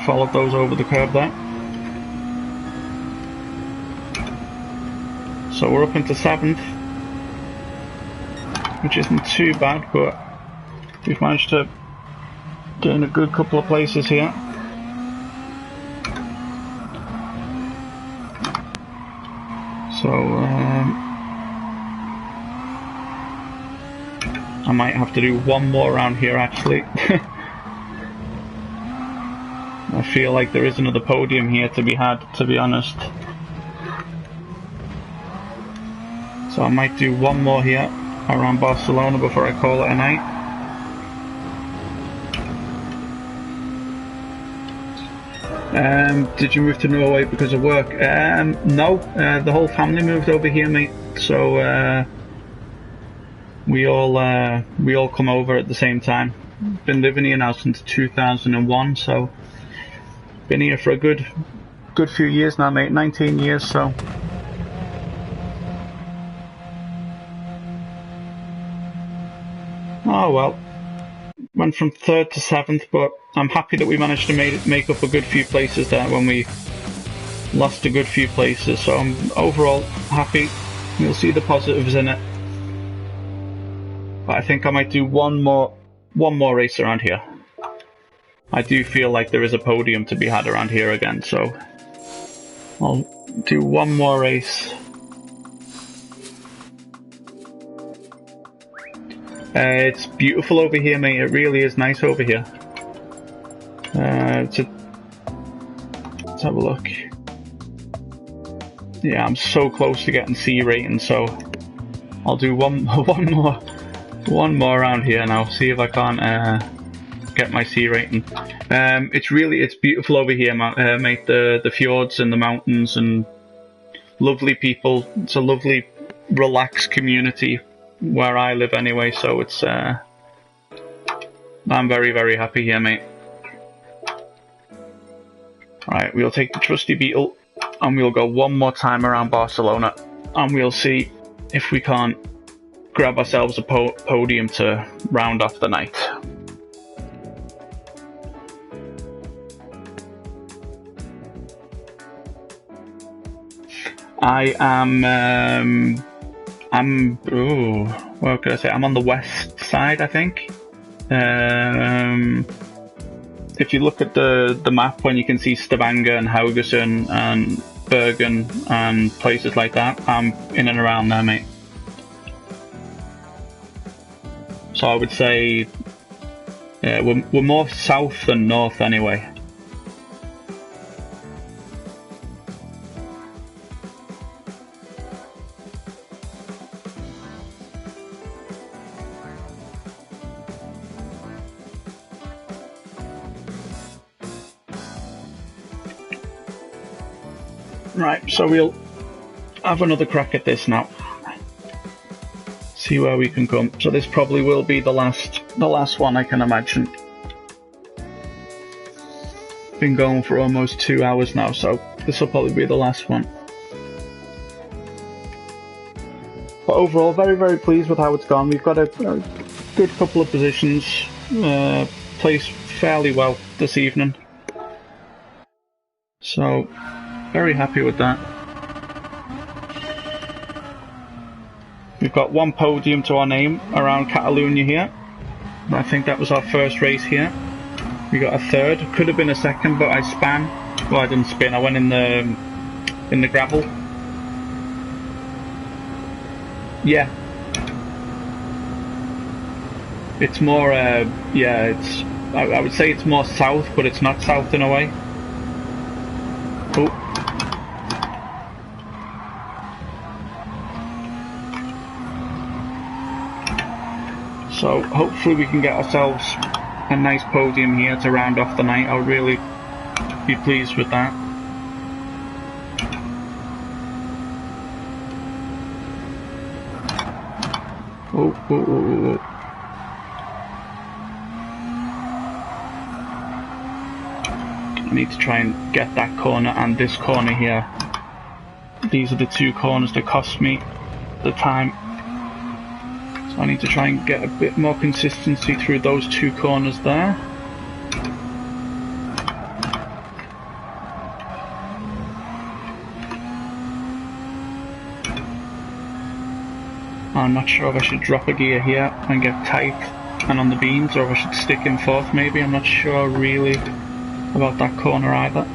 followed those over the curb there. So we're up into 7th, which isn't too bad, but we've managed to gain a good couple of places here. So I might have to do one more round here, actually. I feel like there is another podium here to be had, to be honest. So I might do one more here around Barcelona before I call it a night. Did you move to Norway because of work? No, the whole family moved over here, mate. So we all come over at the same time. Been living here now since 2001, so been here for a good few years now, mate. 19 years, so. Oh well. Went from 3rd to 7th, but I'm happy that we managed to make up a good few places there when we lost a good few places. So I'm overall happy. You'll see the positives in it. But I think I might do one more race around here. I do feel like there is a podium to be had around here again, so I'll do one more race. It's beautiful over here, mate. It really is nice over here. Let's have a look. Yeah, I'm so close to getting C rating, so I'll do one more around here now. See if I can't get my C rating. It's beautiful over here, mate. The fjords and the mountains and lovely people. It's a lovely, relaxed community where I live anyway, so it's I'm very, very happy here, mate. Right, we'll take the trusty Beetle and we'll go one more time around Barcelona and we'll see if we can't grab ourselves a podium to round off the night. I am what could I say? I'm on the west side, I think. If you look at the map, when you can see Stavanger and Haugesund and Bergen and places like that, I'm in and around there, mate. So I would say, yeah, we're more south than north anyway. Right, so we'll have another crack at this now. See where we can come. So this probably will be the last one, I can imagine. Been going for almost 2 hours now, so this will probably be the last one. But overall, very, very pleased with how it's gone. We've got a good couple of positions, placed fairly well this evening. So, very happy with that. We've got one podium to our name around Catalonia here. I think that was our first race here. We got a third. Could have been a second, but I span. Well, I didn't spin. I went in the gravel. Yeah. It's more. Yeah. It's. I would say it's more south, but it's not south in a way. Oh. So hopefully we can get ourselves a nice podium here to round off the night. I'll really be pleased with that. Oh. I need to try and get that corner and this corner here. These are the two corners that cost me the time. So I need to try and get a bit more consistency through those two corners there. I'm not sure if I should drop a gear here and get tight and on the beans, or if I should stick in fourth maybe. I'm not sure really about that corner either.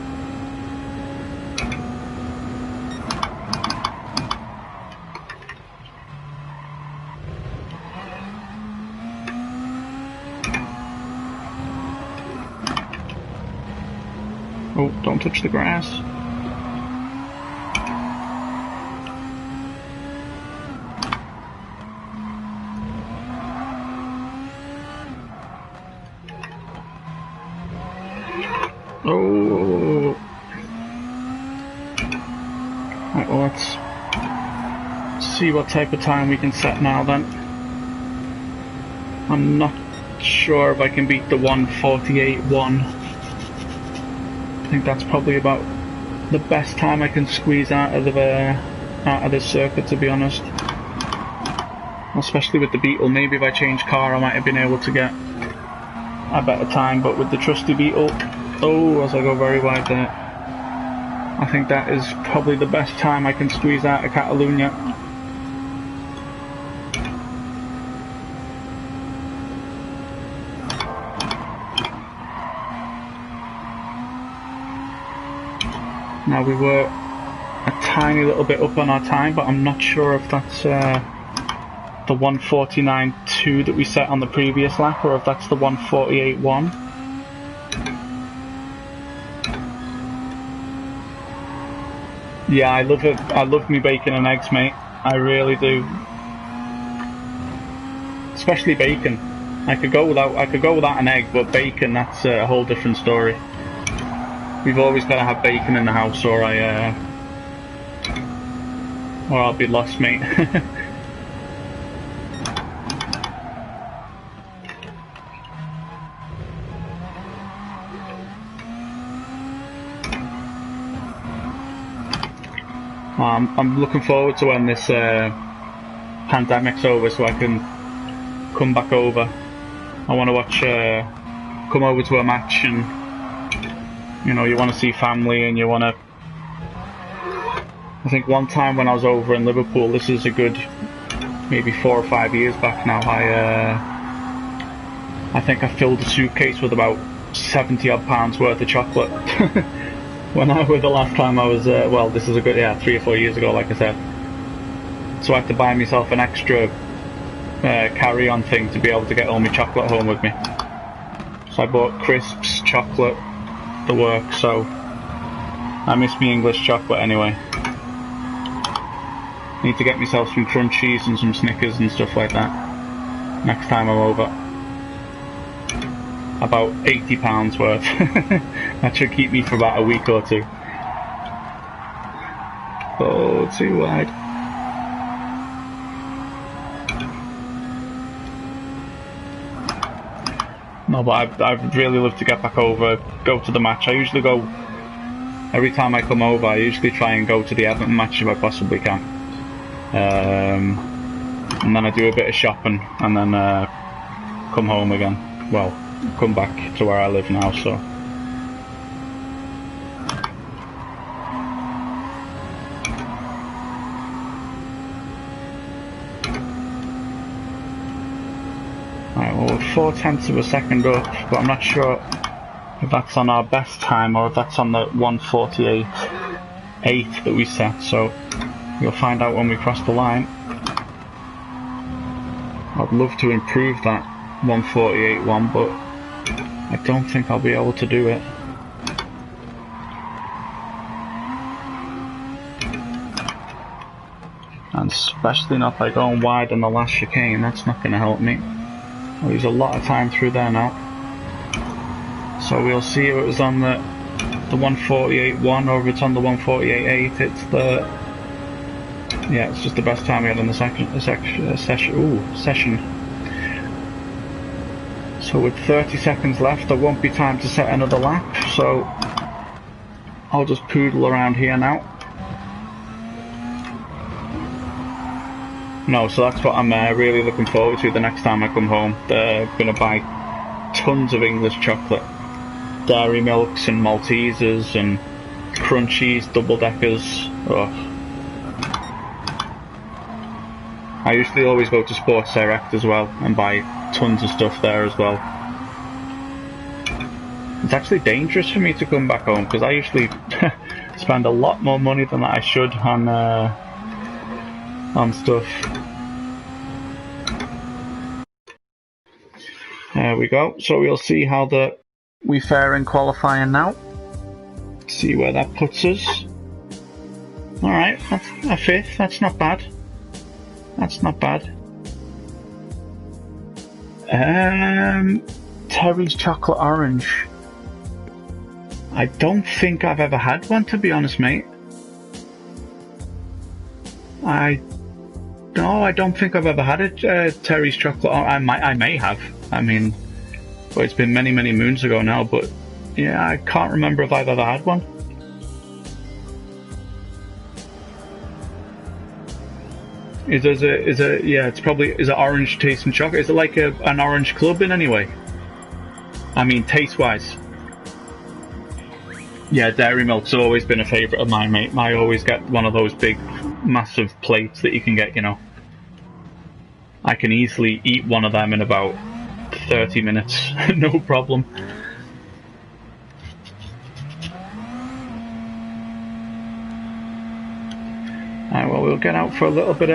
Oh, don't touch the grass. Oh. Right, well, let's see what type of time we can set now then. I'm not sure if I can beat the 1:48.1. I think that's probably about the best time I can squeeze out of this circuit, to be honest. Especially with the Beetle. Maybe if I changed car I might have been able to get a better time, but with the trusty Beetle, oh, as I go very wide there, I think that is probably the best time I can squeeze out of Catalunya. Now we were a tiny little bit up on our time, but I'm not sure if that's the 1:49.2 that we set on the previous lap, or if that's the 1:48.1. Yeah, I love it. I love me bacon and eggs, mate. I really do. Especially bacon. I could go without an egg, but bacon, that's a whole different story. We've always got to have bacon in the house, or I'll be lost, mate. I'm looking forward to when this pandemic's over, so I can come back over. I want to watch, come over to a match, and you know, you want to see family, and you want to. I think one time when I was over in Liverpool, this is a good maybe 4 or 5 years back now. I think I filled a suitcase with about 70 odd pounds worth of chocolate. The last time I was, well, this is a good, 3 or 4 years ago, like I said. So I had to buy myself an extra carry-on thing to be able to get all my chocolate home with me. So I bought crisps, chocolate, the works, so I miss me English chocolate anyway. Need to get myself some crunchies and some Snickers and stuff like that next time I'm over. About £80 worth. That should keep me for about a week or two. Oh, too wide. No, but I'd really love to get back over, go to the match. I usually go, every time I come over, I usually try and go to the Everton match if I possibly can. And then I do a bit of shopping, and then come home again. Well, come back to where I live now, so. Right, well, we're 4/10 of a second up, but I'm not sure if that's on our best time or if that's on the 1:48.8 that we set, so we'll find out when we cross the line. I'd love to improve that 1:48.1, but I don't think I'll be able to do it. And especially not by going wide in the last chicane, that's not going to help me. I'll lose a lot of time through there now. So we'll see if it was on the 1:48.1 or if it's on the 1:48.8. It's the... yeah, it's just the best time we had in the session. So with 30 seconds left, there won't be time to set another lap, so I'll just poodle around here now. No, so that's what I'm really looking forward to the next time I come home. They're going to buy tons of English chocolate. Dairy milks and Maltesers and crunchies, double-deckers. Oh. I usually always go to Sports Direct as well and buy tons of stuff there as well. It's actually dangerous for me to come back home because I usually spend a lot more money than I should on stuff. There we go. So we'll see how we fare in qualifying now. See where that puts us. Alright, that's a 5th. That's not bad. That's not bad. Terry's chocolate orange. I don't think I've ever had one, to be honest, mate. No, I don't think I've ever had a Terry's chocolate. I may have. I mean, well, it's been many, many moons ago now, but yeah, I can't remember if I've ever had one. Yeah, it's probably, is it orange tasting chocolate? Is it like an orange club in any way? I mean, taste-wise. Yeah, dairy milk's always been a favourite of mine, mate. I always get one of those big, massive plates that you can get, you know. I can easily eat one of them in about 30 minutes, no problem. Alright, well, we'll get out for a little bit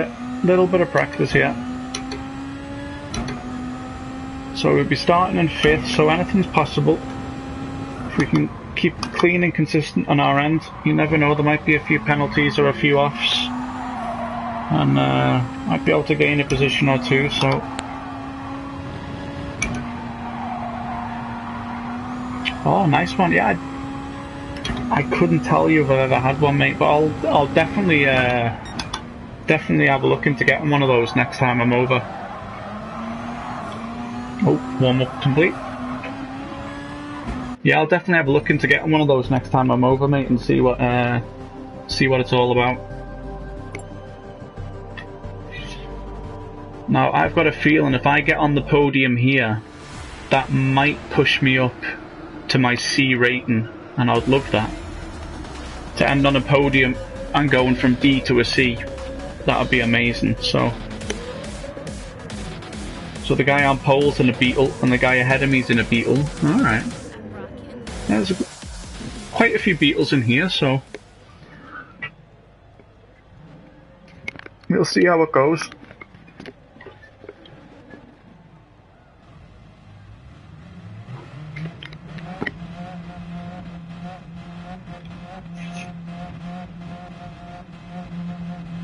of practice here. So we'll be starting in 5th, so anything's possible. If we can keep clean and consistent on our end, you never know, there might be a few penalties or a few offs, and might be able to gain a position or two. So oh, nice one. Yeah, I couldn't tell you if I've ever had one, mate, but I'll definitely have a look into getting one of those next time I'm over. Oh, warm up complete. Yeah, I'll definitely have a look into getting one of those next time I'm over, mate, and see what it's all about. Now, I've got a feeling if I get on the podium here, that might push me up to my C rating, and I'd love that. To end on a podium and going from D to a C, that would be amazing. So the guy on pole's in a Beetle, and the guy ahead of me's in a Beetle. Alright. There's quite a few Beetles in here, so we'll see how it goes.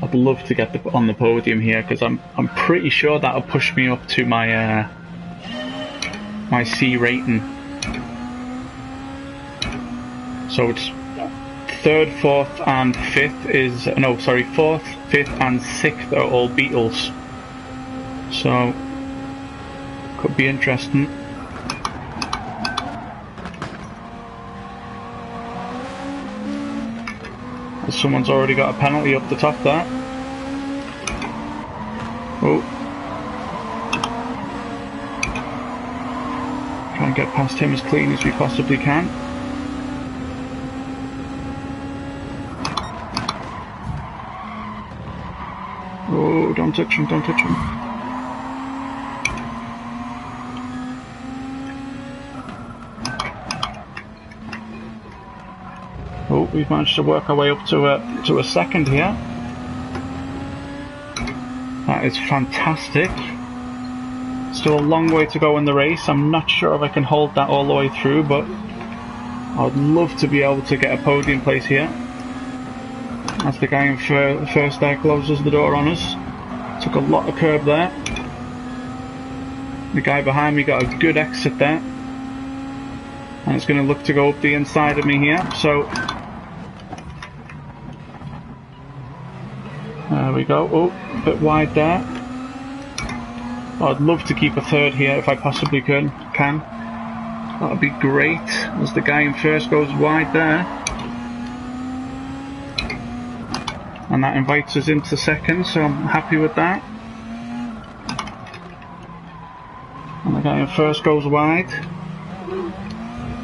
I'd love to get on the podium here, because I'm pretty sure that'll push me up to my my C rating. So it's 3rd, 4th and 5th is, no, sorry, 4th, 5th and 6th are all Beetles. So could be interesting. Someone's already got a penalty up the top there. Oh. Try and get past him as clean as we possibly can. Oh, don't touch him, don't touch him. Oh, we've managed to work our way up to a 2nd here. That is fantastic. Still a long way to go in the race. I'm not sure if I can hold that all the way through, but I'd love to be able to get a podium place here. As the guy in first there closes the door on us. Took a lot of curb there. The guy behind me got a good exit there. And it's going to look to go up the inside of me here. So there we go. Oh, a bit wide there. I'd love to keep a 3rd here if I possibly can. That would be great, as the guy in first goes wide there. And that invites us into 2nd, so I'm happy with that. And the guy in first goes wide.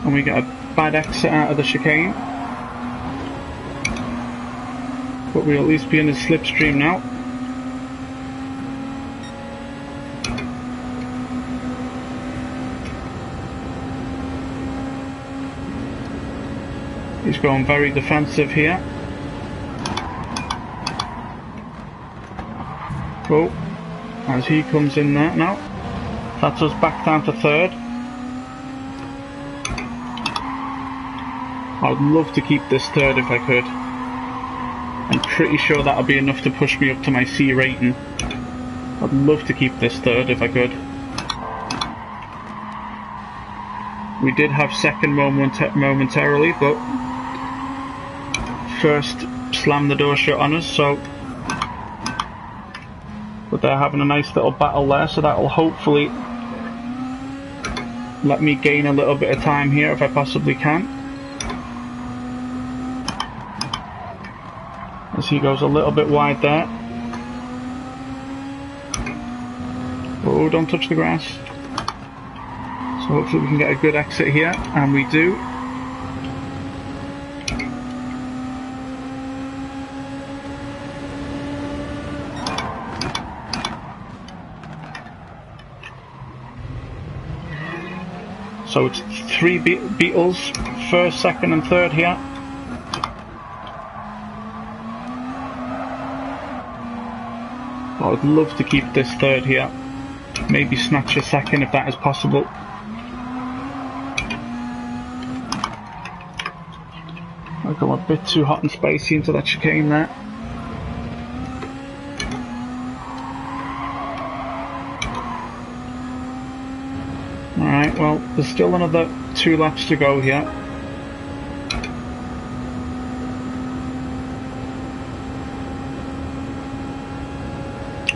And we get a bad exit out of the chicane. But we'll at least be in his slipstream now. He's going very defensive here. Oh, as he comes in there now. That's us back down to 3rd. I'd love to keep this 3rd if I could. I'm pretty sure that'll be enough to push me up to my C rating. I'd love to keep this 3rd if I could. We did have second momentarily, but first slammed the door shut on us, so... But they're having a nice little battle there, so that'll hopefully let me gain a little bit of time here if I possibly can. As he goes a little bit wide there. Oh, don't touch the grass. So hopefully we can get a good exit here, and we do. So it's 3 Beetles, first, second and third here. I would love to keep this third here. Maybe snatch a second if that is possible. I got a bit too hot and spicy into that chicane there. Alright, well, there's still another 2 laps to go here.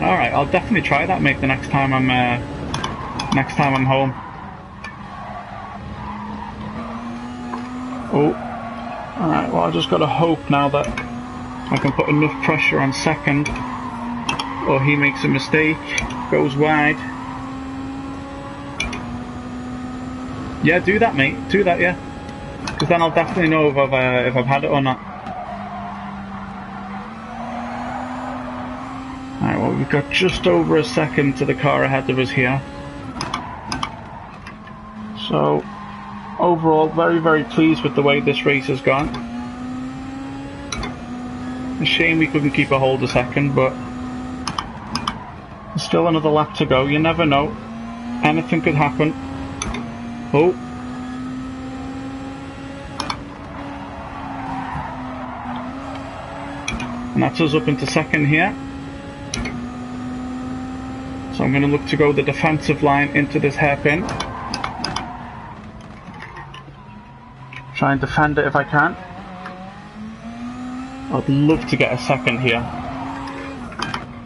Alright, I'll definitely try that, mate, the next time I'm home. Oh, alright, well, I just gotta hope now that I can put enough pressure on second, or he makes a mistake, goes wide. Yeah, do that, mate. Do that, yeah. Because then I'll definitely know if I've had it or not. Alright, well, we've got just over a second to the car ahead of us here. So, overall, very, very pleased with the way this race has gone. A shame we couldn't keep a hold a second, but there's still another lap to go. You never know. Anything could happen. Oh. And that's us up into second here. So I'm going to look to go the defensive line into this hairpin. Try and defend it if I can. I'd love to get a second here.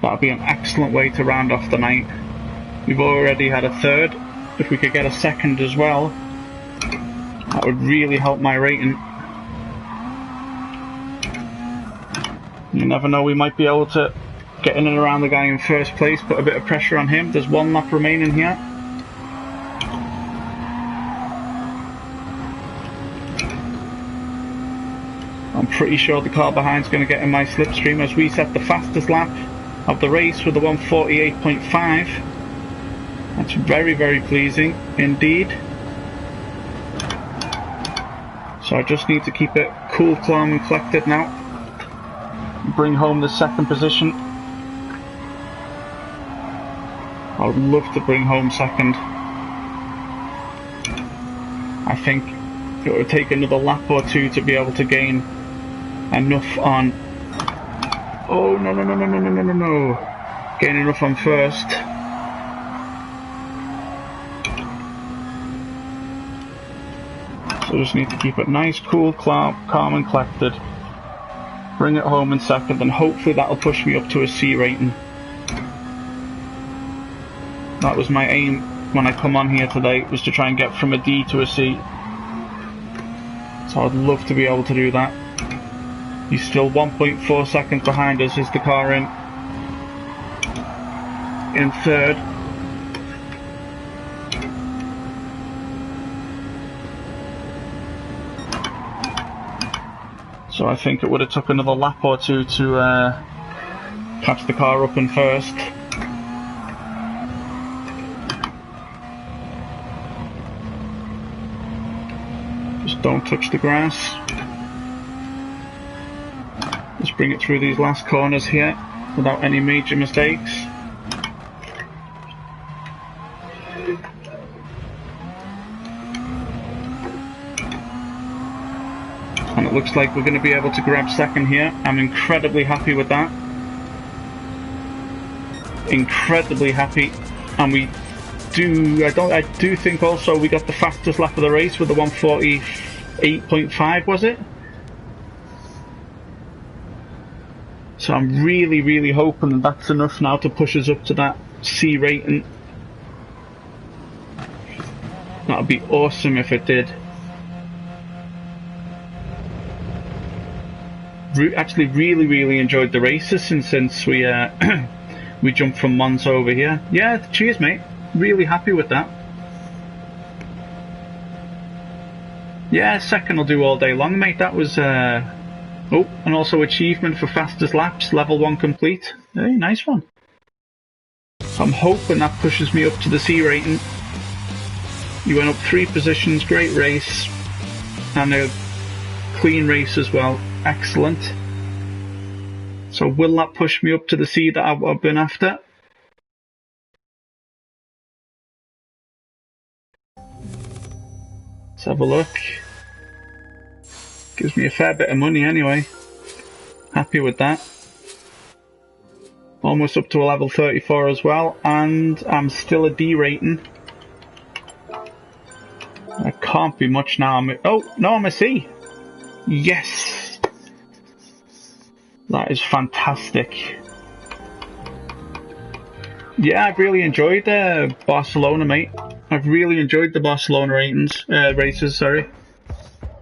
That would be an excellent way to round off the night. We've already had a third. If we could get a second as well, that would really help my rating. You never know, we might be able to get in and around the guy in first place, put a bit of pressure on him. There's 1 lap remaining here. I'm pretty sure the car behind's going to get in my slipstream as we set the fastest lap of the race with a 1:48.5. That's very, very pleasing indeed. So I just need to keep it cool, calm and collected now. Bring home the second position. I would love to bring home second. I think it would take another lap or 2 to be able to gain enough on... Oh, no, no, no, no, no, no, no, no. Gain enough on first. So just need to keep it nice, cool, calm and collected. Bring it home in second, and hopefully that'll push me up to a C rating. That was my aim when I come on here today, was to try and get from a D to a C. So I'd love to be able to do that. He's still 1.4 seconds behind us. Is the car in third. So I think it would have took another lap or 2 to catch the car up in first. Just don't touch the grass. Just bring it through these last corners here without any major mistakes. And it looks like we're going to be able to grab second here. I'm incredibly happy with that. Incredibly happy. And we do think also we got the fastest lap of the race with the 1:48.5, was it? So I'm really, really hoping that that's enough now to push us up to that C rating. That would be awesome if it did. Actually, really, really enjoyed the races since we we jumped from Mons over here. Yeah, cheers, mate. Really happy with that. Yeah, second will do all day long, mate. That was oh, and also achievement for fastest laps, level 1 complete. Hey, nice one. So I'm hoping that pushes me up to the C rating. You went up 3 positions, great race, and a clean race as well. Excellent. So will that push me up to the C that I've been after? Let's have a look. Gives me a fair bit of money anyway. Happy with that. Almost up to a level 34 as well, and I'm still a D rating. That can't be much now. Oh, no, I'm a C. Yes! That is fantastic. Yeah, I've really enjoyed Barcelona, mate. I've really enjoyed the Barcelona races, sorry.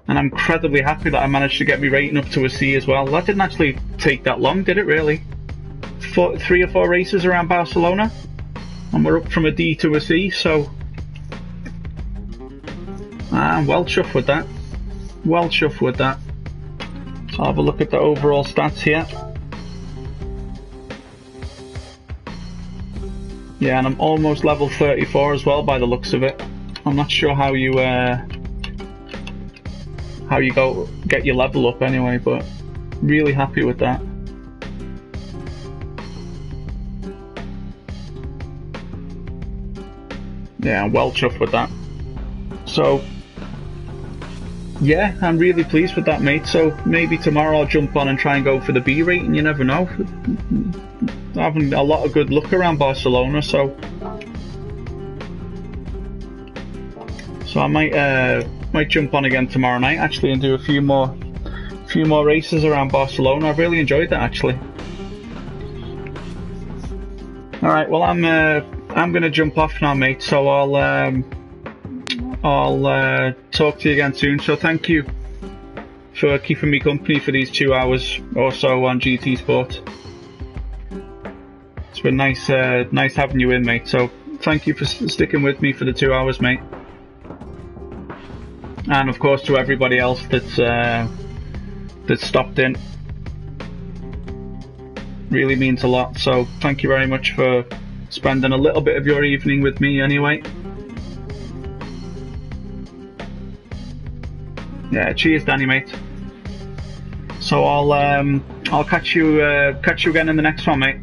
And I'm incredibly happy that I managed to get my rating up to a C as well. That didn't actually take that long, did it really? 3 or 4 races around Barcelona, and we're up from a D to a C, so I'm well chuffed with that. Well chuffed with that. So I'll have a look at the overall stats here. Yeah, and I'm almost level 34 as well by the looks of it. I'm not sure how you go get your level up anyway, but really happy with that. Yeah, I'm well chuffed with that. So yeah, I'm really pleased with that, mate. So maybe tomorrow I'll jump on and try and go for the B rating, you never know. Having a lot of good luck around Barcelona, so I might jump on again tomorrow night actually and do a few more races around Barcelona. I've really enjoyed that actually. Alright, well I'm gonna jump off now, mate, so I'll talk to you again soon. So thank you for keeping me company for these 2 hours or so on GT Sport. It's been nice having you in, mate, so thank you for sticking with me for the 2 hours, mate. And of course to everybody else that's stopped in. Really means a lot, so thank you very much for spending a little bit of your evening with me anyway. Yeah, cheers Danny, mate. So I'll catch you again in the next one, mate.